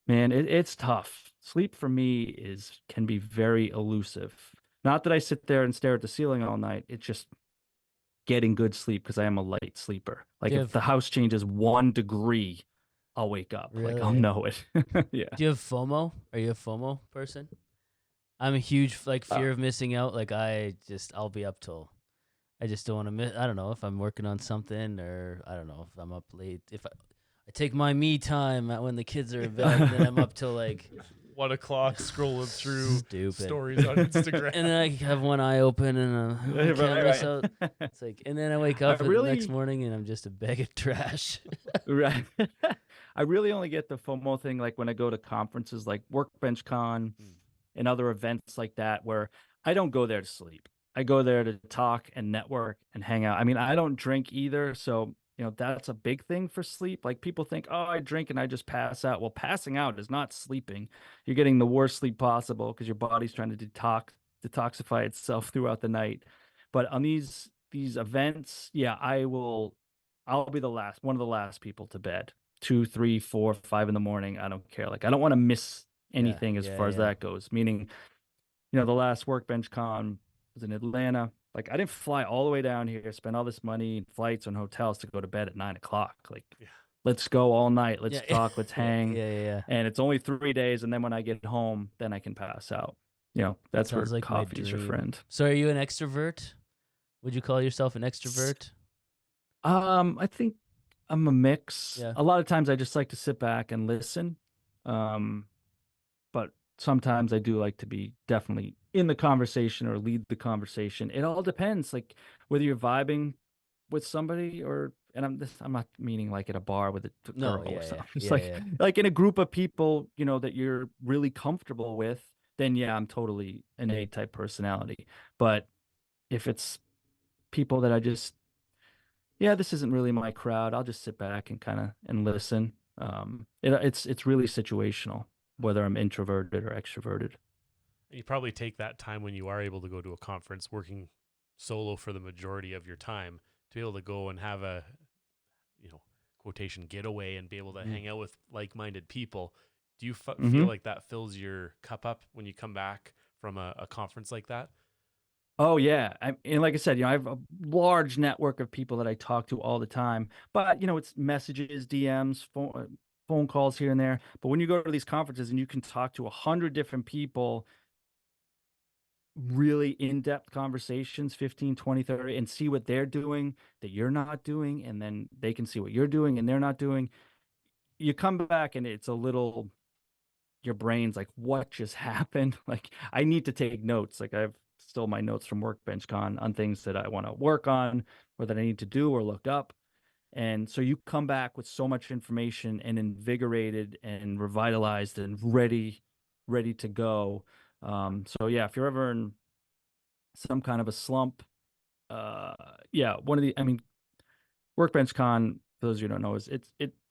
man, it's tough. sleep for me can be very elusive. Not that I sit there and stare at the ceiling all night. It's just getting good sleep because I am a light sleeper. Like
Do you
if
have
the house changes 1 degree, I'll wake up. Like I'll
really?
know it. Yeah.
Do you have FOMO? Are you a FOMO person? I'm a huge like
Uh,
fear of missing out. Like I'll be up till I just don't want to miss. I don't know if I'm working on something or I don't know if I'm up late. If I take my me time when the kids are in bed, and then I'm up till like
1 o'clock scrolling through
stupid.
stories on Instagram.
And then I have one eye open and I
right,
can't miss out.
right.
It's like, and then I wake
I
up the next
really,
morning and I'm just a bag of trash.
right. I really only get the FOMO thing like when I go to conferences like Workbench Con
Mm.
and other events like that, where I don't go there to sleep. I go there to talk and network and hang out. I mean, I don't drink either, so that's a big thing for sleep. Like people think, oh, I drink and I just pass out. Well, passing out is not sleeping. You're getting the worst sleep possible because your body's trying to detoxify itself throughout the night. But on these events, yeah, I'll be one of the last people to bed. 2, 3, 4, 5 in the morning. I don't care. Like I don't want to miss
Yeah,
anything as far as
yeah.
that goes. Meaning, the last Workbench Con was in Atlanta. Like I didn't fly all the way down here, spend all this money and flights and hotels to go to bed at 9 o'clock. Like,
Yeah.
let's go all night. Let's
Yeah,
talk. Let's
yeah,
hang.
yeah.
And it's only 3 days, and then when I get home, then I can pass out.
That
That's where
sounds like my
coffee is your
dream.
friend.
So, are you an extrovert? Would you call yourself an extrovert?
I think I'm a mix.
Yeah.
A lot of times I just like to sit back and listen. Um, but sometimes I do like to be definitely in the conversation or lead the conversation. It all depends, like whether you're vibing with somebody and I'm not meaning like at a bar with a
No,
girl or something. It's
yeah, yeah.
like in a group of people, that you're really comfortable with, then yeah, I'm totally an A type personality. But if it's people that yeah, this isn't really my crowd, I'll just sit back and kind of and listen. It's really situational whether I'm introverted or extroverted.
And you probably take that time when you are able to go to a conference working solo for the majority of your time to be able to go and have a, quotation getaway and be able to
Mhm.
hang out with like-minded people. Do you feel
Hmm.
like that fills your cup up when you come back from a conference like that?
Oh yeah, and like I said, I have a large network of people that I talk to all the time. But it's messages, DMs, phone calls here and there. But when you go to these conferences and you can talk to 100 different people, really in-depth conversations, 15, 20, 30, and see what they're doing that you're not doing, and then they can see what you're doing and they're not doing. You come back and it's a little, your brain's like, what just happened? Like I need to take notes. Like I've still my notes from Workbench Con on things that I want to work on or that I need to do or look up. And so you come back with so much information and invigorated and revitalized and ready to go. So yeah, if you're ever in some kind of a slump, uh, yeah, I mean, Workbench Con, for those of you who don't know,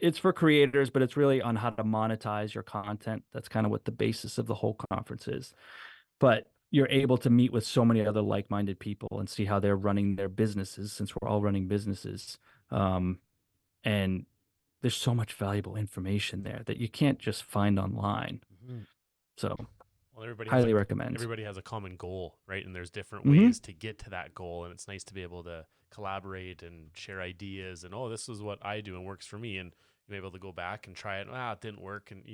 it's for creators, but it's really on how to monetize your content. That's kind of what the basis of the whole conference is. But you're able to meet with so many other like-minded people and see how they're running their businesses, since we're all running businesses. And there's so much valuable information there that you can't just find online.
Mhm.
So
Well,
highly recommend.
everybody has a common goal, right? And there's different
Hmm.
ways to get to that goal, and it's nice to be able to collaborate and share ideas. And this is what I do and works for me, and you're able to go back and try it. It didn't work, and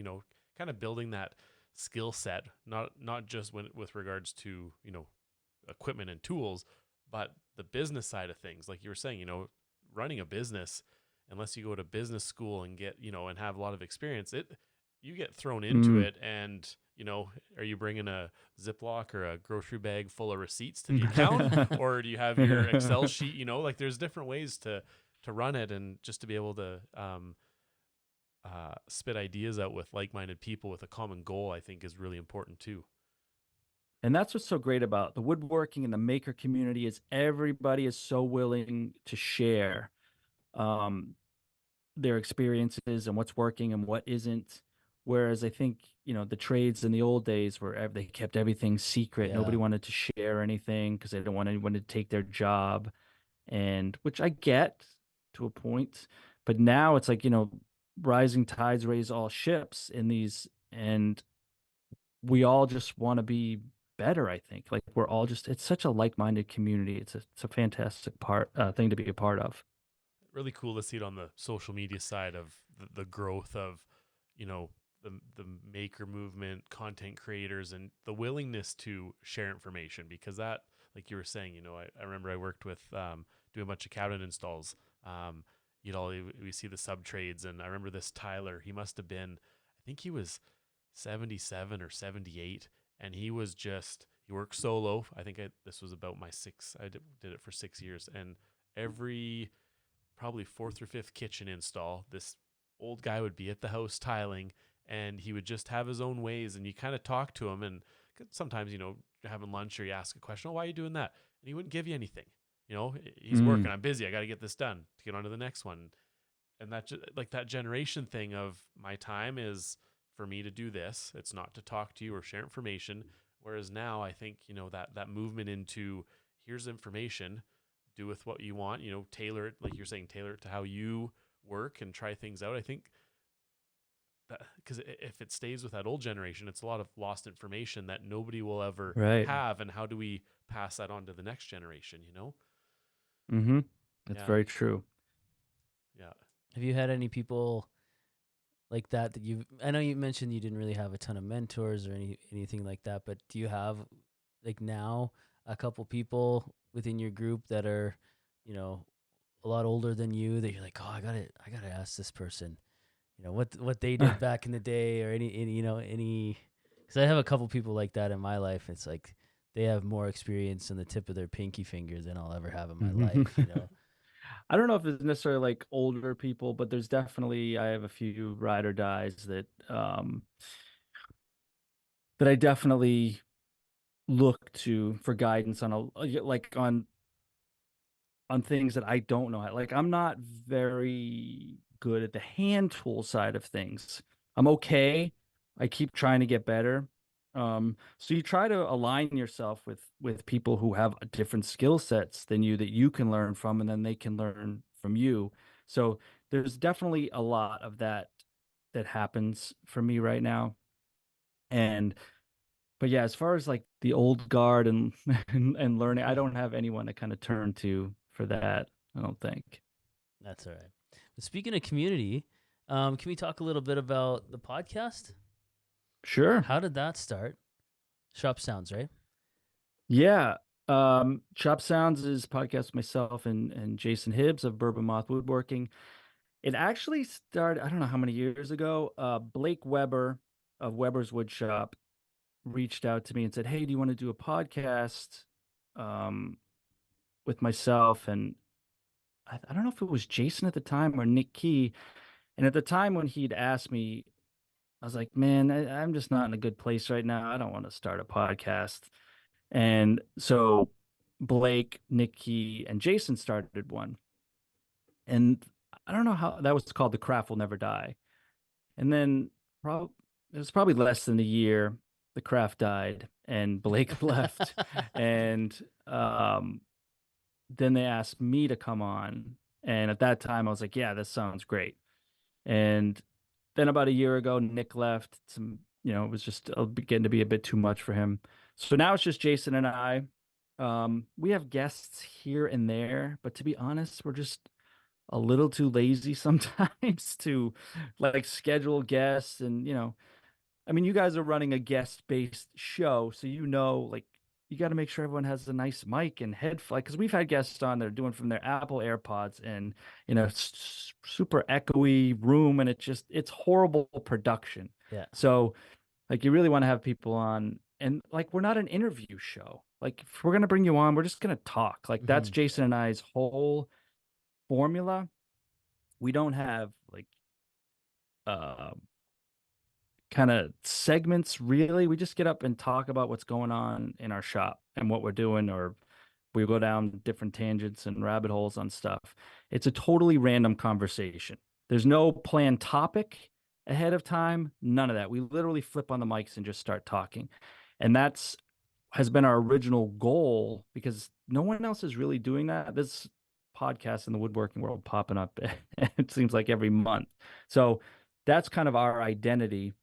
kind of building that skill set, not just with regards to equipment and tools, but the business side of things. Like you were saying, running a business, unless you go to business school and get and have a lot of experience, you get thrown into it, and are you bringing a Ziploc or a grocery bag full of receipts to the account, or do you have your Excel sheet? Like there's different ways to run it, and just to be able to spit ideas out with like-minded people with a common goal, I think is really important too.
And that's what's so great about the woodworking and the maker community is everybody is so willing to share um, their experiences and what's working and what isn't. Whereas I think, the trades in the old days where they kept everything secret.
Yeah.
Nobody wanted to share anything because they didn't want anyone to take their job. And which I get to a point. But now it's like, rising tides raise all ships in these. And we all just want to be better, I think. Like we're all just it's such a like-minded community. It's a fantastic thing to be a part of.
Really cool to see it on the social media side of the growth of, you know, the maker movement, content creators, and the willingness to share information. Because that, like you were saying, you know, I remember I worked with doing a bunch of cabinet installs. You know, we see the sub trades, and I remember this Tyler. He must have been, I think he was 77 or 78, and he was just he worked solo. I think this was about my six. I did it for 6 years, and every probably fourth or fifth kitchen install, this old guy would be at the house tiling, and he would just have his own ways. And you kind of talk to him, and sometimes, you know, you're having lunch or you ask a question, oh, why are you doing that? And he wouldn't give you anything. You know, he's working,
Mm,
I'm busy, I got to get this done to get on to the next one. And that like that generation thing of my time is for me to do this. It's not to talk to you or share information. Whereas now I think, you know, that movement into here's information, do with what you want, you know, tailor it, like you're saying, tailor it to how you work and try things out. I think that because if it stays with that old generation, it's a lot of lost information that nobody will ever
right.
have. And how do we pass that on to the next generation, you know?
Mm-hmm. That's
Yeah.
very true.
Yeah.
Have you had any people like that you? I know you mentioned you didn't really have a ton of mentors or anything like that, but do you have like now a couple people within your group that are, you know, a lot older than you that you're like, oh, I gotta ask this person, you know, what they did back in the day, or any you know, any, because I have a couple people like that in my life. It's like they have more experience in the tip of their pinky finger than I'll ever have in my life, you know.
I don't know if it's necessarily like older people, but there's definitely I have a few ride or dies that I definitely look to for guidance on like on things that I don't know how. Like I'm not very good at the hand tool side of things. I'm okay. I keep trying to get better. So you try to align yourself with people who have different skill sets than you that you can learn from, and then they can learn from you. So there's definitely a lot of that happens for me right now. And but yeah, as far as like the old guard and and learning, I don't have anyone to kind of turn to for that, I don't think.
That's all right. But speaking of community, can we talk a little bit about the podcast?
Sure.
How did that start? Shop Sounds, right?
Yeah. Chop Sounds is a podcast with myself and Jason Hibbs of Bourbon Moth Woodworking. It actually started, I don't know how many years ago. Blake Weber of Weber's Wood Shop reached out to me and said, "Hey, do you want to do a podcast um, with myself?" And I don't know if it was Jason at the time or Nick Key. And at the time when he'd asked me, I was like, "Man, I'm just not in a good place right now. I don't want to start a podcast." And so Blake, Nikki, and Jason started one. And I don't know how that was called The Craft Will Never Die. And then it was probably less than a year. The craft died and Blake left. And then they asked me to come on. And at that time, I was like, yeah, this sounds great. And then about a year ago, Nick left. It was just getting to be a bit too much for him. So now it's just Jason and I. We have guests here and there, but to be honest, we're just a little too lazy sometimes to like schedule guests. And, I mean, you guys are running a guest-based show, so like you got to make sure everyone has a nice mic and headphone. Because we've had guests on that are doing from their Apple AirPods and super echoey room, and it's horrible production.
Yeah.
So like you really want to have people on, and like we're not an interview show. Like if we're gonna bring you on, we're just gonna talk. Like that's
Mm-hmm.
Jason and I's whole formula. We don't have like uh kind of segments really. We just get up and talk about what's going on in our shop and what we're doing, or we go down different tangents and rabbit holes on stuff. It's a totally random conversation. There's no planned topic ahead of time, none of that. We literally flip on the mics and just start talking. And that's has been our original goal because no one else is really doing that. This podcast in the woodworking world popping up it seems like every month. So that's kind of our identity.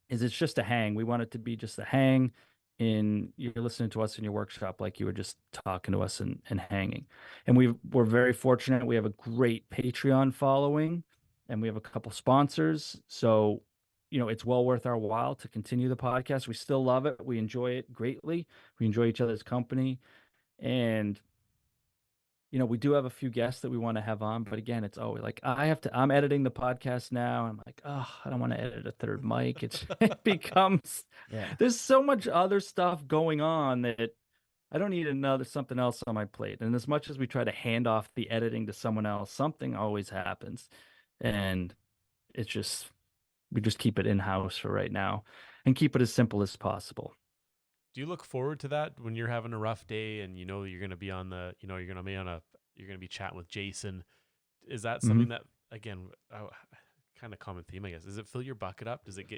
is it's just a hang. We want it to be just a hang in you're listening to us in your workshop like you were just talking to us and hanging. And we're very fortunate. We have a great Patreon following and we have a couple sponsors. So, it's well worth our while to continue the podcast. We still love it. We enjoy it greatly. We enjoy each other's company. And we do have a few guests that we want to have on, but again, it's always like I'm editing the podcast now. I'm like, oh, I don't want to edit a third mic. It becomes,
Yeah.
there's so much other stuff going on that I don't need something else on my plate. And as much as we try to hand off the editing to someone else, something always happens. And it's just, we just keep it in-house for right now and keep it as simple as possible.
Do you look forward to that when you're having a rough day and you're going to be on the, you're going to be you're going to be chatting with Jason? Is that something that, again, kind of common theme, I guess? Does it fill your bucket up? Does it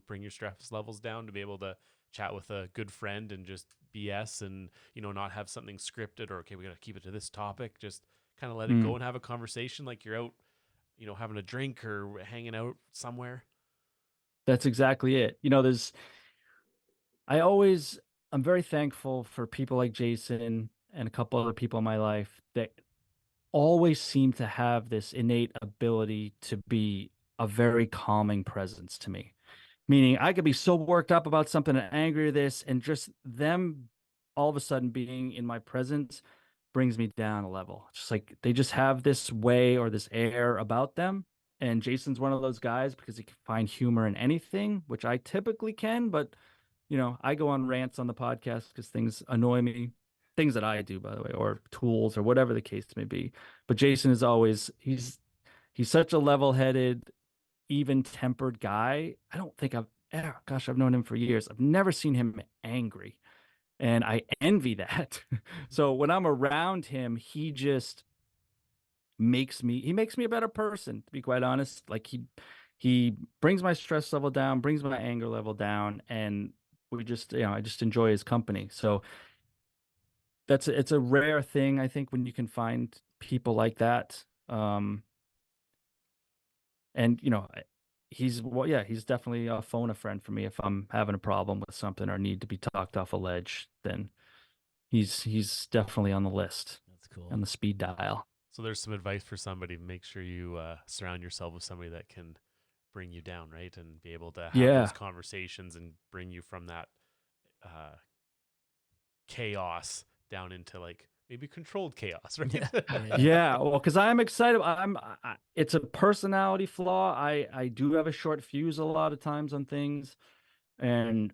bring your stress levels down to be able to chat with a good friend and just BS and, not have something scripted or, okay, we got to keep it to this topic, just kind of let it go and have a conversation like you're out, having a drink or hanging out somewhere?
That's exactly it. I'm very thankful for people like Jason and a couple other people in my life that always seem to have this innate ability to be a very calming presence to me. Meaning I could be so worked up about something and angry at this, and just them all of a sudden being in my presence brings me down a level. Just like they just have this way or this air about them. And Jason's one of those guys because he can find humor in anything, which I typically can, but I go on rants on the podcast because things annoy me, things that I do, by the way, or tools or whatever the case may be. But Jason is he's such a level-headed, even-tempered guy. I don't think I've known him for years. I've never seen him angry, and I envy that. So when I'm around him, he makes me a better person, to be quite honest. Like he brings my stress level down, brings my anger level down, and I just enjoy his company. So it's a rare thing, I think, when you can find people like that. And he's definitely a phone a friend for me. If I'm having a problem with something or need to be talked off a ledge, then he's definitely on the list,
That's cool.
on the speed dial.
So there's some advice for somebody. Make sure you surround yourself with somebody that can bring you down, right? And be able to have those conversations and bring you from that chaos down into like maybe controlled chaos, right?
Yeah. Well, because I'm excited. It's a personality flaw. I do have a short fuse a lot of times on things, and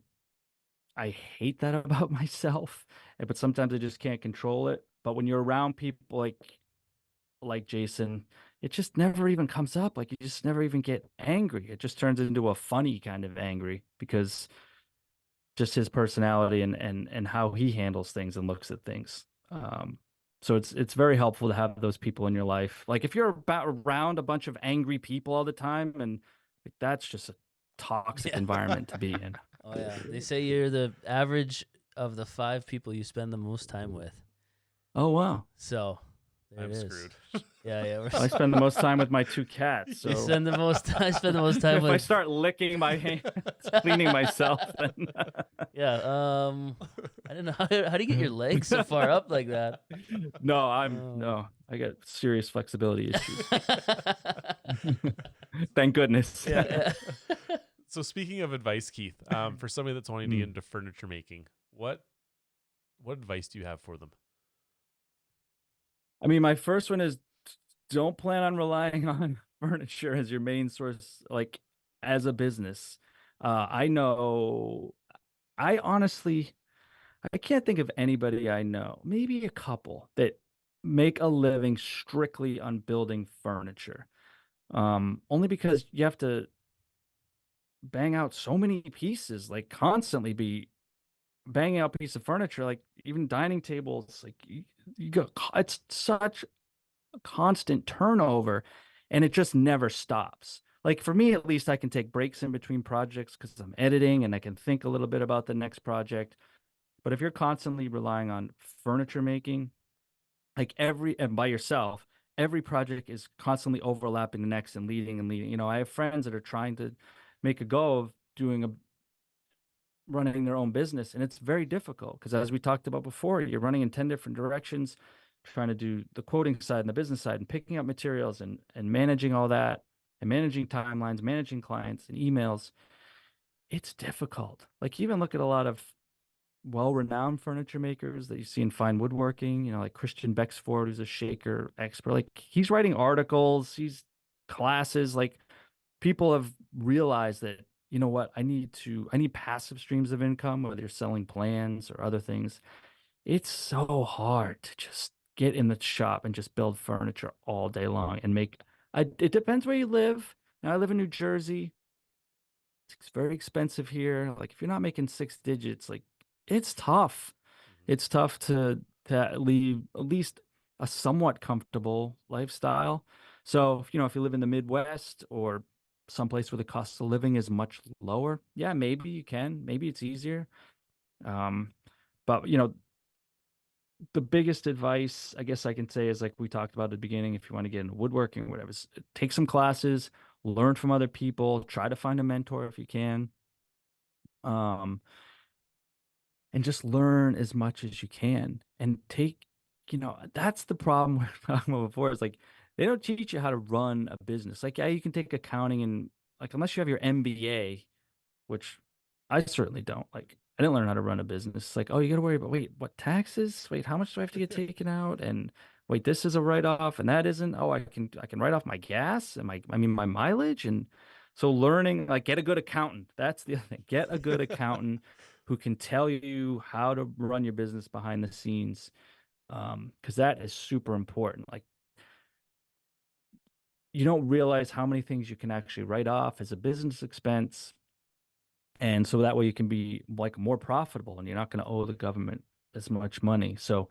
I hate that about myself. But sometimes I just can't control it. But when you're around people like Jason, it just never even comes up. Like you just never even get angry. It just turns into a funny kind of angry because just his personality and how he handles things and looks at things. So it's very helpful to have those people in your life. Like if you're around a bunch of angry people all the time, and like, that's just a toxic environment to be in.
Oh yeah, they say you're the average of the 5 people you spend the most time with.
Oh wow.
So there
I'm
it is.
screwed.
Yeah.
I spend the most time with my 2 cats. So
I spend the most time
if
with.
I start licking my hands, cleaning myself, then
Yeah. I don't know how do you get your legs so far up like that?
no, I got serious flexibility issues. Thank goodness.
Yeah.
So speaking of advice, Keith, for somebody that's wanting to get into furniture making, what advice do you have for them?
I mean, my first one is don't plan on relying on furniture as your main source, like as a business. I know, I honestly, I can't think of anybody I know, maybe a couple that make a living strictly on building furniture. Only because you have to bang out so many pieces, like constantly be banging out a piece of furniture, like even dining tables, like you go, it's such a constant turnover and it just never stops. Like for me, at least, I can take breaks in between projects because I'm editing and I can think a little bit about the next project. But if you're constantly relying on furniture making, like and by yourself, every project is constantly overlapping the next and leading and leading. I have friends that are trying to make a go of doing running their own business, and it's very difficult because, as we talked about before, you're running in 10 different directions, trying to do the quoting side and the business side and picking up materials and managing all that and managing timelines, managing clients and emails. It's difficult. Like, even look at a lot of well-renowned furniture makers that you see in fine woodworking, like Christian Bexford, who's a shaker expert. Like, he's writing articles, he's classes. Like, people have realized that, you know what, I need passive streams of income, whether you're selling plans or other things. It's so hard to just get in the shop and just build furniture all day long and make. It depends where you live. Now, I live in New Jersey. It's very expensive here. Like, if you're not making six digits, like, it's tough.
Mhm.
It's tough to leave at least a somewhat comfortable lifestyle. So, if you live in the Midwest or someplace where the cost of living is much lower, yeah, maybe you can. Maybe it's easier. Um, but the biggest advice I guess I can say is, like we talked about at the beginning, if you want to get into woodworking or whatever, take some classes, learn from other people, try to find a mentor if you can. Um, and just learn as much as you can and that's the problem we're talking about before. Is like, they don't teach you how to run a business. Like, yeah, you can take accounting, and like, unless you have your MBA, which I certainly don't. Like, I didn't learn how to run a business. It's like, oh, you got to worry about, wait, what taxes? Wait, how much do I have to get taken out? And wait, this is a write-off and that isn't. Oh, I can write off my gas and my mileage. And so, learning, like, get a good accountant. That's the other thing. Get a good accountant who can tell you how to run your business behind the scenes. Because that is super important. Like, you don't realize how many things you can actually write off as a business expense, and so that way you can be, like, more profitable and you're not going to owe the government as much money. So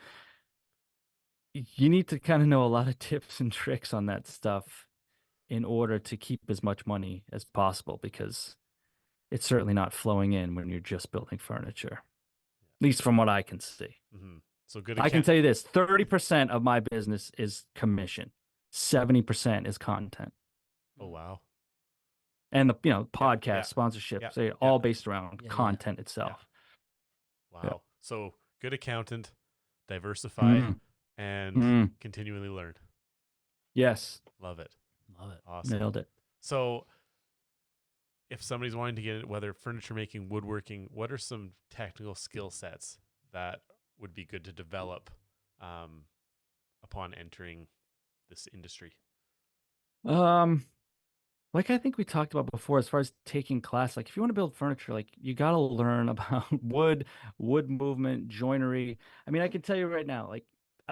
you need to kind of know a lot of tips and tricks on that stuff in order to keep as much money as possible, because it's certainly not flowing in when you're just building furniture, at least from what I can see.
Mhm. So good
I can
account.
tell you this: 30% of my business is commission, 70% is content.
Oh wow.
And the
Yeah,
podcast
yeah,
sponsorships,
yeah,
they
yeah,
all based around
Yeah, yeah.
content
yeah.
itself. Yeah.
Wow. So good accountant, diversify,
Mhm.
and
Mhm.
continually learn.
Yes,
Love it.
Love it.
Awesome.
nailed it.
So if somebody's wanting to get it, whether furniture making, woodworking, what are some technical skill sets that would be good to develop um, upon entering this industry?
Um, like, I think we talked about before, as far as taking class, like, if you want to build furniture, like, you got to learn about wood movement, joinery. I mean, I can tell you right now, like,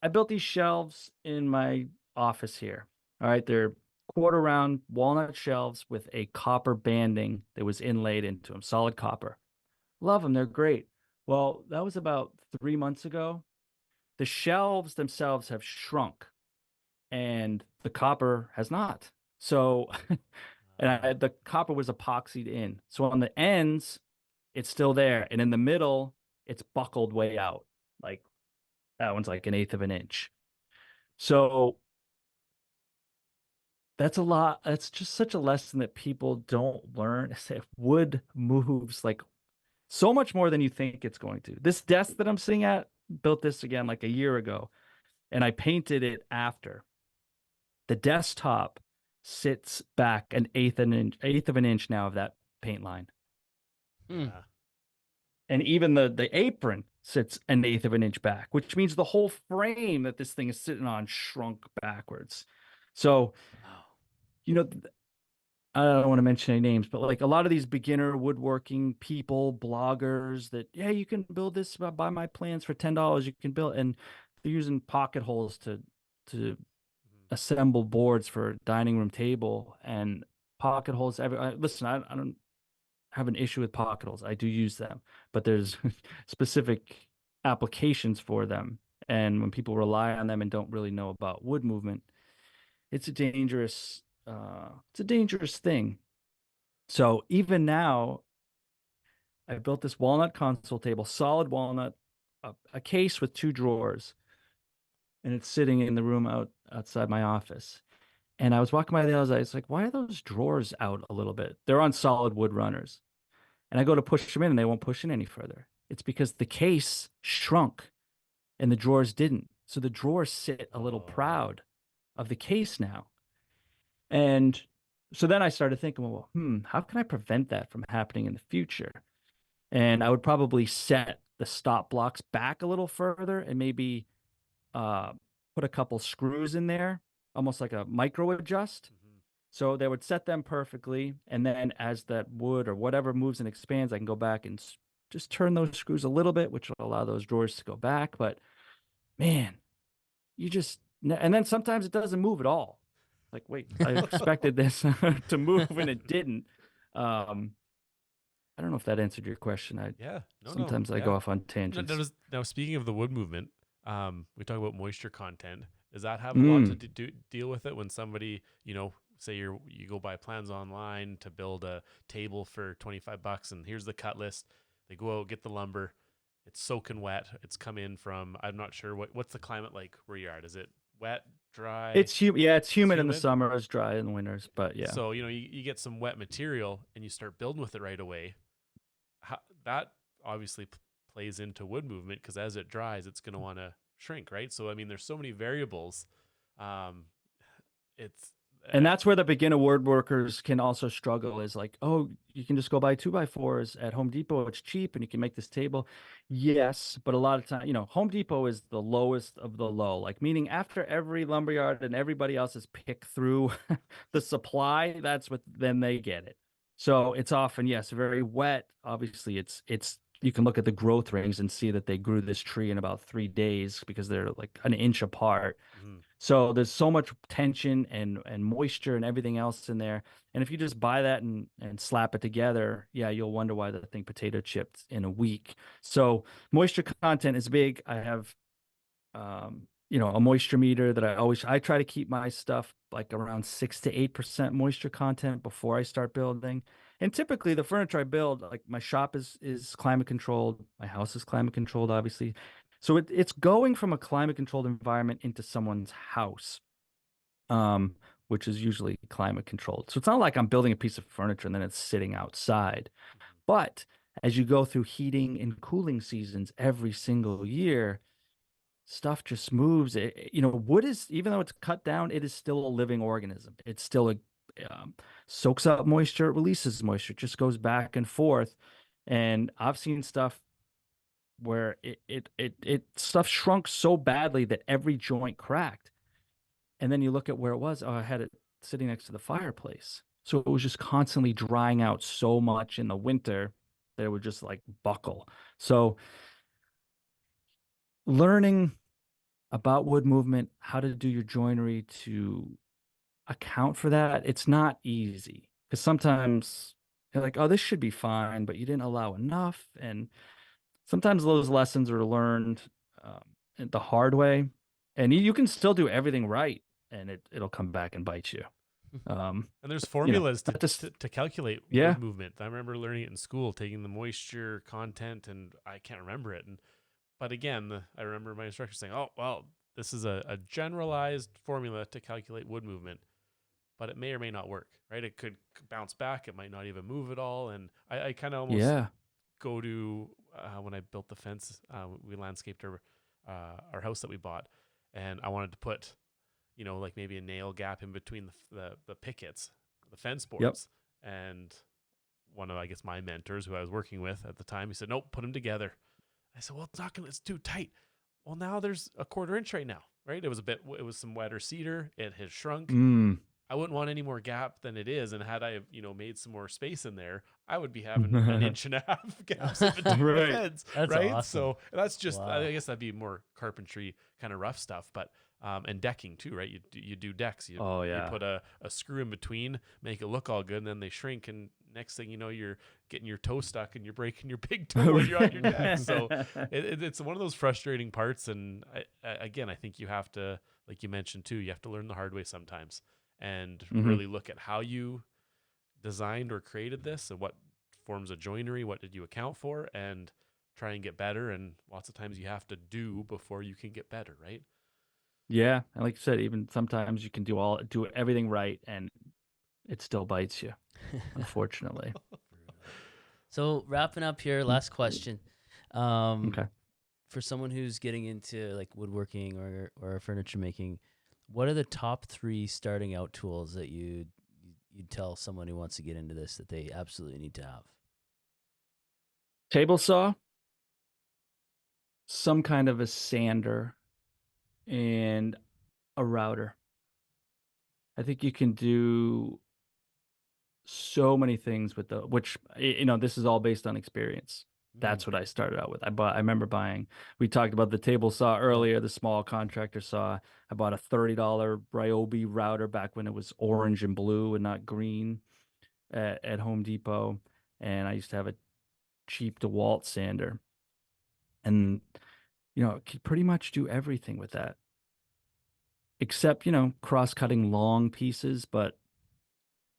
I built these shelves in my office here. All right, they're quarter round walnut shelves with a copper banding that was inlaid into them, solid copper. Love them, they're great. Well, that was about 3 months ago. The shelves themselves have shrunk and the copper has not. So, the copper was epoxied in. So on the ends, it's still there, and in the middle, it's buckled way out. Like, that one's like an eighth of an inch. So that's a lot. That's just such a lesson that people don't learn. Is that wood moves, like, so much more than you think it's going to. This desk that I'm sitting at, built this again like a year ago, and I painted it after. The desktop sits back an eighth of an inch now of that paint line.
Hmm.
Yeah.
And even the apron sits an eighth of an inch back, which means the whole frame that this thing is sitting on shrunk backwards. So,
Wow.
you know, I don't want to mention any names, but, like, a lot of these beginner woodworking people, bloggers, that, yeah, you can build this, buy my plans for $10, you can build, and they're using pocket holes to
Mhm.
assemble boards for a dining room table, and pocket holes listen, I don't have an issue with pocket holes. I do use them, but there's specific applications for them. And when people rely on them and don't really know about wood movement, it's a dangerous thing. So even now, I built this walnut console table, solid walnut, a case with two drawers, and it's sitting in the room outside my office. And I was walking by the other side. It's like, why are those drawers out a little bit? They're on solid wood runners. and I go to push them in and they won't push in any further. It's because the case shrunk and the drawers didn't. So the drawers sit a little
Oh.
proud of the case now. And so then I started thinking, well, how can I prevent that from happening in the future? And I would probably set the stop blocks back a little further and maybe uh, put a couple screws in there, almost like a micro adjust.
Mhm.
So they would set them perfectly. And then as that wood or whatever moves and expands, I can go back and just turn those screws a little bit, which will allow those drawers to go back. But man, and then sometimes it doesn't move at all. Like, wait, I expected this to move and it didn't. Um, I don't know if that answered your question.
Yeah. No, no.
Sometimes I
Yeah.
go off on
Now,
tangents.
now, speaking of the wood movement, we talk about moisture content. Does that have a lot to
Mm.
deal with it when somebody, say you go buy plans online to build a table for $25 and here's the cut list. They go out, get the lumber. It's soaking wet. It's come in from, I'm not sure what's the climate like where you're at. Is it wet, dry?
It's humid. Yeah, it's
It's
humid in the
humid.
summers, dry in the winters. But yeah,
So, you get some wet material and you start building with it right away. That obviously plays into wood movement because as it dries, it's going to want to shrink, right? So, I mean, there's so many variables. Um, it's
and that's where the beginner woodworkers can also struggle. Is like, oh, you can just go buy 2x4s at Home Depot. It's cheap, and you can make this table. Yes, but a lot of time, Home Depot is the lowest of the low. Like, meaning after every lumberyard and everybody else has picked through the supply, that's what then they get it. So it's often, yes, very wet. Obviously, it's you can look at the growth rings and see that they grew this tree in about 3 days because they're like an inch apart.
mhm.
So there's so much tension and moisture and everything else in there. And if you just buy that and slap it together, yeah, you'll wonder why the thing potato chipped in a week. So moisture content is big. I have a moisture meter that I try to keep my stuff like around 6 to 8% moisture content before I start building. And typically the furniture I build, like my shop is climate controlled, my house is climate controlled, obviously. So it's going from a climate controlled environment into someone's house, which is usually climate controlled. So it's not like I'm building a piece of furniture and then it's sitting outside. But as you go through heating and cooling seasons every single year, stuff just moves. Wood is, even though it's cut down, it is still a living organism. It still um, soaks up moisture, releases moisture, just goes back and forth. And I've seen stuff where it stuff shrunk so badly that every joint cracked. And then you look at where it was. Oh, I had it sitting next to the fireplace. So it was just constantly drying out so much in the winter that it would just like buckle. So learning about wood movement, how to do your joinery to account for that, it's not easy because sometimes you're like, oh, this should be fine, but you didn't allow enough. And sometimes those lessons are learned the hard way, and you can still do everything right, and it'll come back and bite you.
And there's formulas
not just
to calculate
yeah,
wood movement. I remember learning it in school, taking the moisture content, and I can't remember it. But again, I remember my instructor saying, "Oh, well, this is a generalized formula to calculate wood movement, but it may or may not work, right? It could bounce back. It might not even move at all." And I kind of almost
yeah,
go to when I built the fence, we landscaped our house that we bought, and I wanted to put, like maybe a nail gap in between the pickets, the fence
yep.
boards, and one of, I guess, my mentors who I was working with at the time, he said, "Nope, put them together." I said, "Well, it's too tight." Well, now there's a 1/4 inch right now, right? It was some wetter cedar. It has shrunk.
Mm.
I wouldn't want any more gap than it is. And had I, made some more space in there, I would be having an inch and a half gaps in between the
Right.
beds,
That's
right?
awesome.
So that's just,
Wow.
I guess that'd be more carpentry kind of rough stuff, but, and decking too, right? You do decks.
Oh
You
yeah.
put a screw in between, make it look all good, and then they shrink. And next thing you know, you're getting your toe stuck and you're breaking your big toe when you're on your deck. So it's one of those frustrating parts. And again, I think you have to, like you mentioned too, you have to learn the hard way sometimes and really look at how you designed or created this and what forms of joinery, what did you account for, and try and get better. And lots of times you have to do before you can get better, right?
Yeah, and like you said, even sometimes you can do everything right, and it still bites you, unfortunately.
So wrapping up here, last question. Um,
Okay.
for someone who's getting into like woodworking or furniture making, what are the top 3 starting out tools that you'd tell someone who wants to get into this that they absolutely need to have?
Table saw, some kind of a sander, and a router. I think you can do so many things with which, this is all based on experience.
Mm.
That's what I started out with. I remember buying, we talked about the table saw earlier, the small contractor saw. I bought a $30 Ryobi router back when it was orange and blue and not green at Home Depot. And I used to have a cheap DeWalt sander. And, it could pretty much do everything with that, except, cross-cutting long pieces, but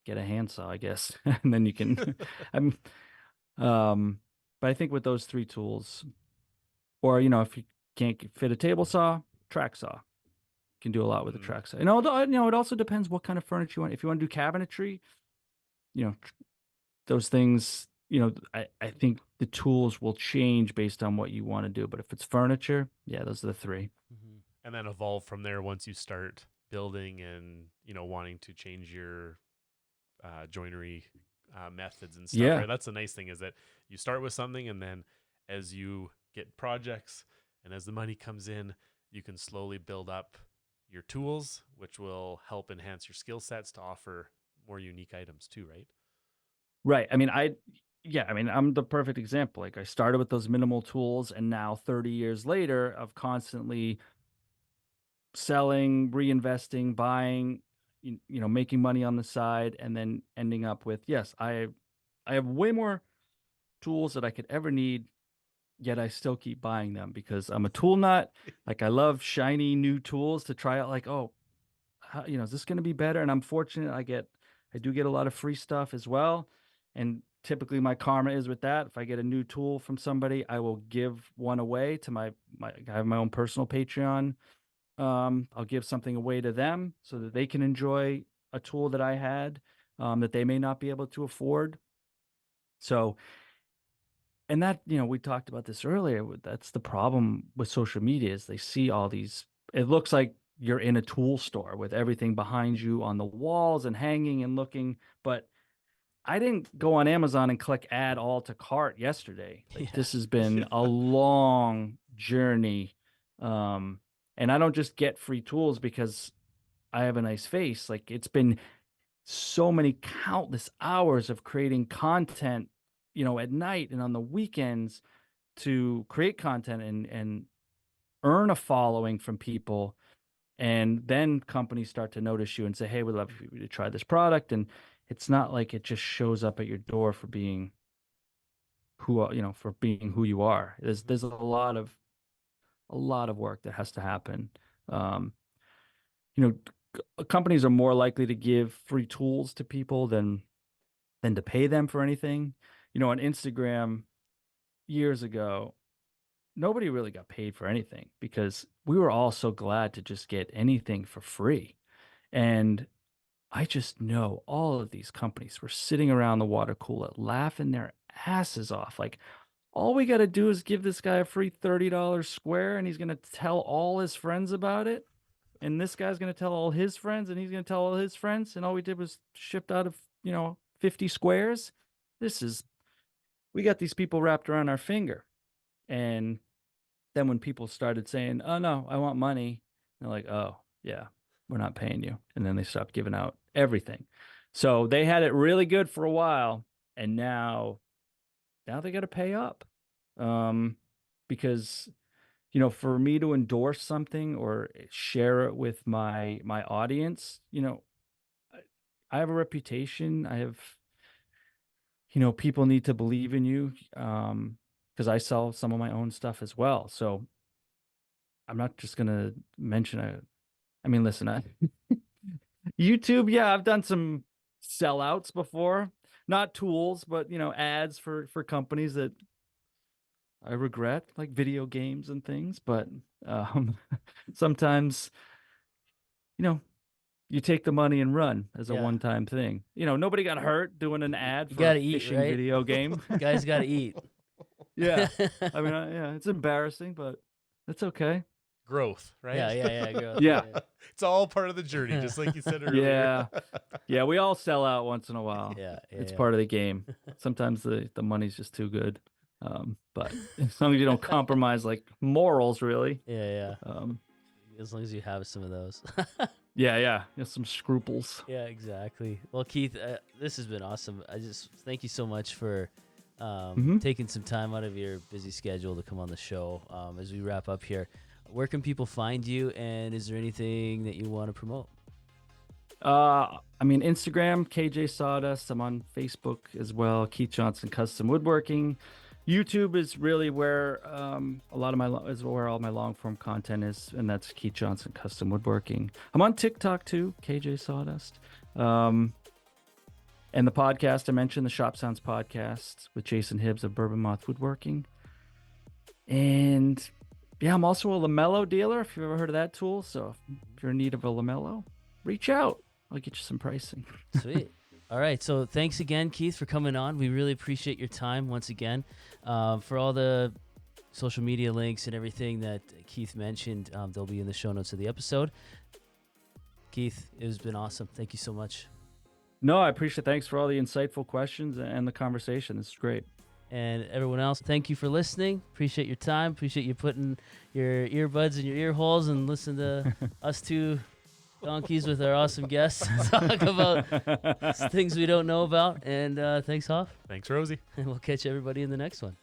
get a handsaw, I guess. And then you can, I'm, but I think with those 3 tools, or, if you can't fit a table saw, track saw. You can do a lot with a track saw. And although, it also depends what kind of furniture you want. If you want to do cabinetry, those things, I think the tools will change based on what you want to do. But if it's furniture, yeah, those are the 3.
Mm-hmm.
And then evolve from there once you start building and wanting to change your joinery methods and stuff,
Yeah.
right? That's the nice thing, is that you start with something, and then as you get projects and as the money comes in, you can slowly build up your tools, which will help enhance your skill sets to offer more unique items too, right?
Right. I'm the perfect example. Like I started with those minimal tools, and now 30 years later of constantly selling, reinvesting, buying, making money on the side, and then ending up with, yes, I have way more tools that I could ever need, yet I still keep buying them because I'm a tool nut. Like I love shiny new tools to try out. Like, oh, is this going to be better? And I'm fortunate I do get a lot of free stuff as well. And typically my karma is with that. If I get a new tool from somebody, I will give one away to I have my own personal Patreon. I'll give something away to them so that they can enjoy a tool that I had, that they may not be able to afford. So, and that, we talked about this earlier. That's the problem with social media is they see all these, it looks like you're in a tool store with everything behind you on the walls and hanging and looking. But I didn't go on Amazon and click add all to cart yesterday. Like
Yeah.
this has been a long journey. Um, and I don't just get free tools because I have a nice face. Like it's been so many countless hours of creating content, at night and on the weekends to create content and earn a following from people. And then companies start to notice you and say, hey, we'd love you to try this product. And it's not like it just shows up at your door for being for being who you are. There's a lot of work that has to happen. Um, you know, Companies are more likely to give free tools to people than to pay them for anything. On Instagram years ago, nobody really got paid for anything because we were all so glad to just get anything for free. And I just know all of these companies were sitting around the water cooler laughing their asses off. Like, all we got to do is give this guy a free $30 square and he's going to tell all his friends about it. And this guy's going to tell all his friends and he's going to tell all his friends. And all we did was shipped out of, 50 squares. We got these people wrapped around our finger. And then when people started saying, oh, no, I want money, they're like, oh, yeah, we're not paying you. And then they stopped giving out everything. So they had it really good for a while. And now they got to pay up. Um, because for me to endorse something or share it with my audience, I have a reputation. I have, people need to believe in you, because I sell some of my own stuff as well. So I'm not just gonna mention listen, YouTube, yeah, I've done some sellouts before, not tools, but ads for companies that I regret, like video games and things. But um, sometimes, you know, you take the money and run as a
Yeah.
one-time thing. Nobody got hurt doing an ad
You
for
gotta
a
eat,
fishing
right?
video game.
Guys got to eat.
Yeah. I mean, yeah, it's embarrassing, but it's okay.
Growth, right?
yeah. Girl.
Yeah.
It's all part of the journey, just like you said earlier.
Yeah. Yeah, we all sell out once in a while.
Yeah.
It's part of the game. Sometimes the money's just too good. But as long as you don't compromise like morals, really.
Yeah.
Um,
As long as you have some of those.
yeah. Some scruples.
Yeah, exactly. Well, Keith, this has been awesome. I just thank you so much for taking some time out of your busy schedule to come on the show. As we wrap up here, where can people find you, and is there anything that you want to promote?
I mean, Instagram, KJ Sawdust. I'm on Facebook as well, Keith Johnson Custom Woodworking. YouTube is really where is where all my long form content is, and that's Keith Johnson Custom Woodworking. I'm on TikTok too, KJ Sawdust. And the podcast I mentioned, the Shop Sounds podcast with Jason Hibbs of Bourbon Moth Woodworking. And yeah, I'm also a lamello dealer, if you've ever heard of that tool. So if you're in need of a lamello, reach out. I'll get you some pricing.
Sweet. All right. So thanks again, Keith, for coming on. We really appreciate your time once again. For all the social media links and everything that Keith mentioned, they'll be in the show notes of the episode. Keith, it has been awesome. Thank you so much.
No, I appreciate it. Thanks for all the insightful questions and the conversation. This is great.
And everyone else, thank you for listening. Appreciate your time. Appreciate you putting your earbuds in your ear holes and listen to us two donkeys with our awesome guests talk about things we don't know about. And thanks, Hoff.
Thanks, Rosie.
And we'll catch everybody in the next one.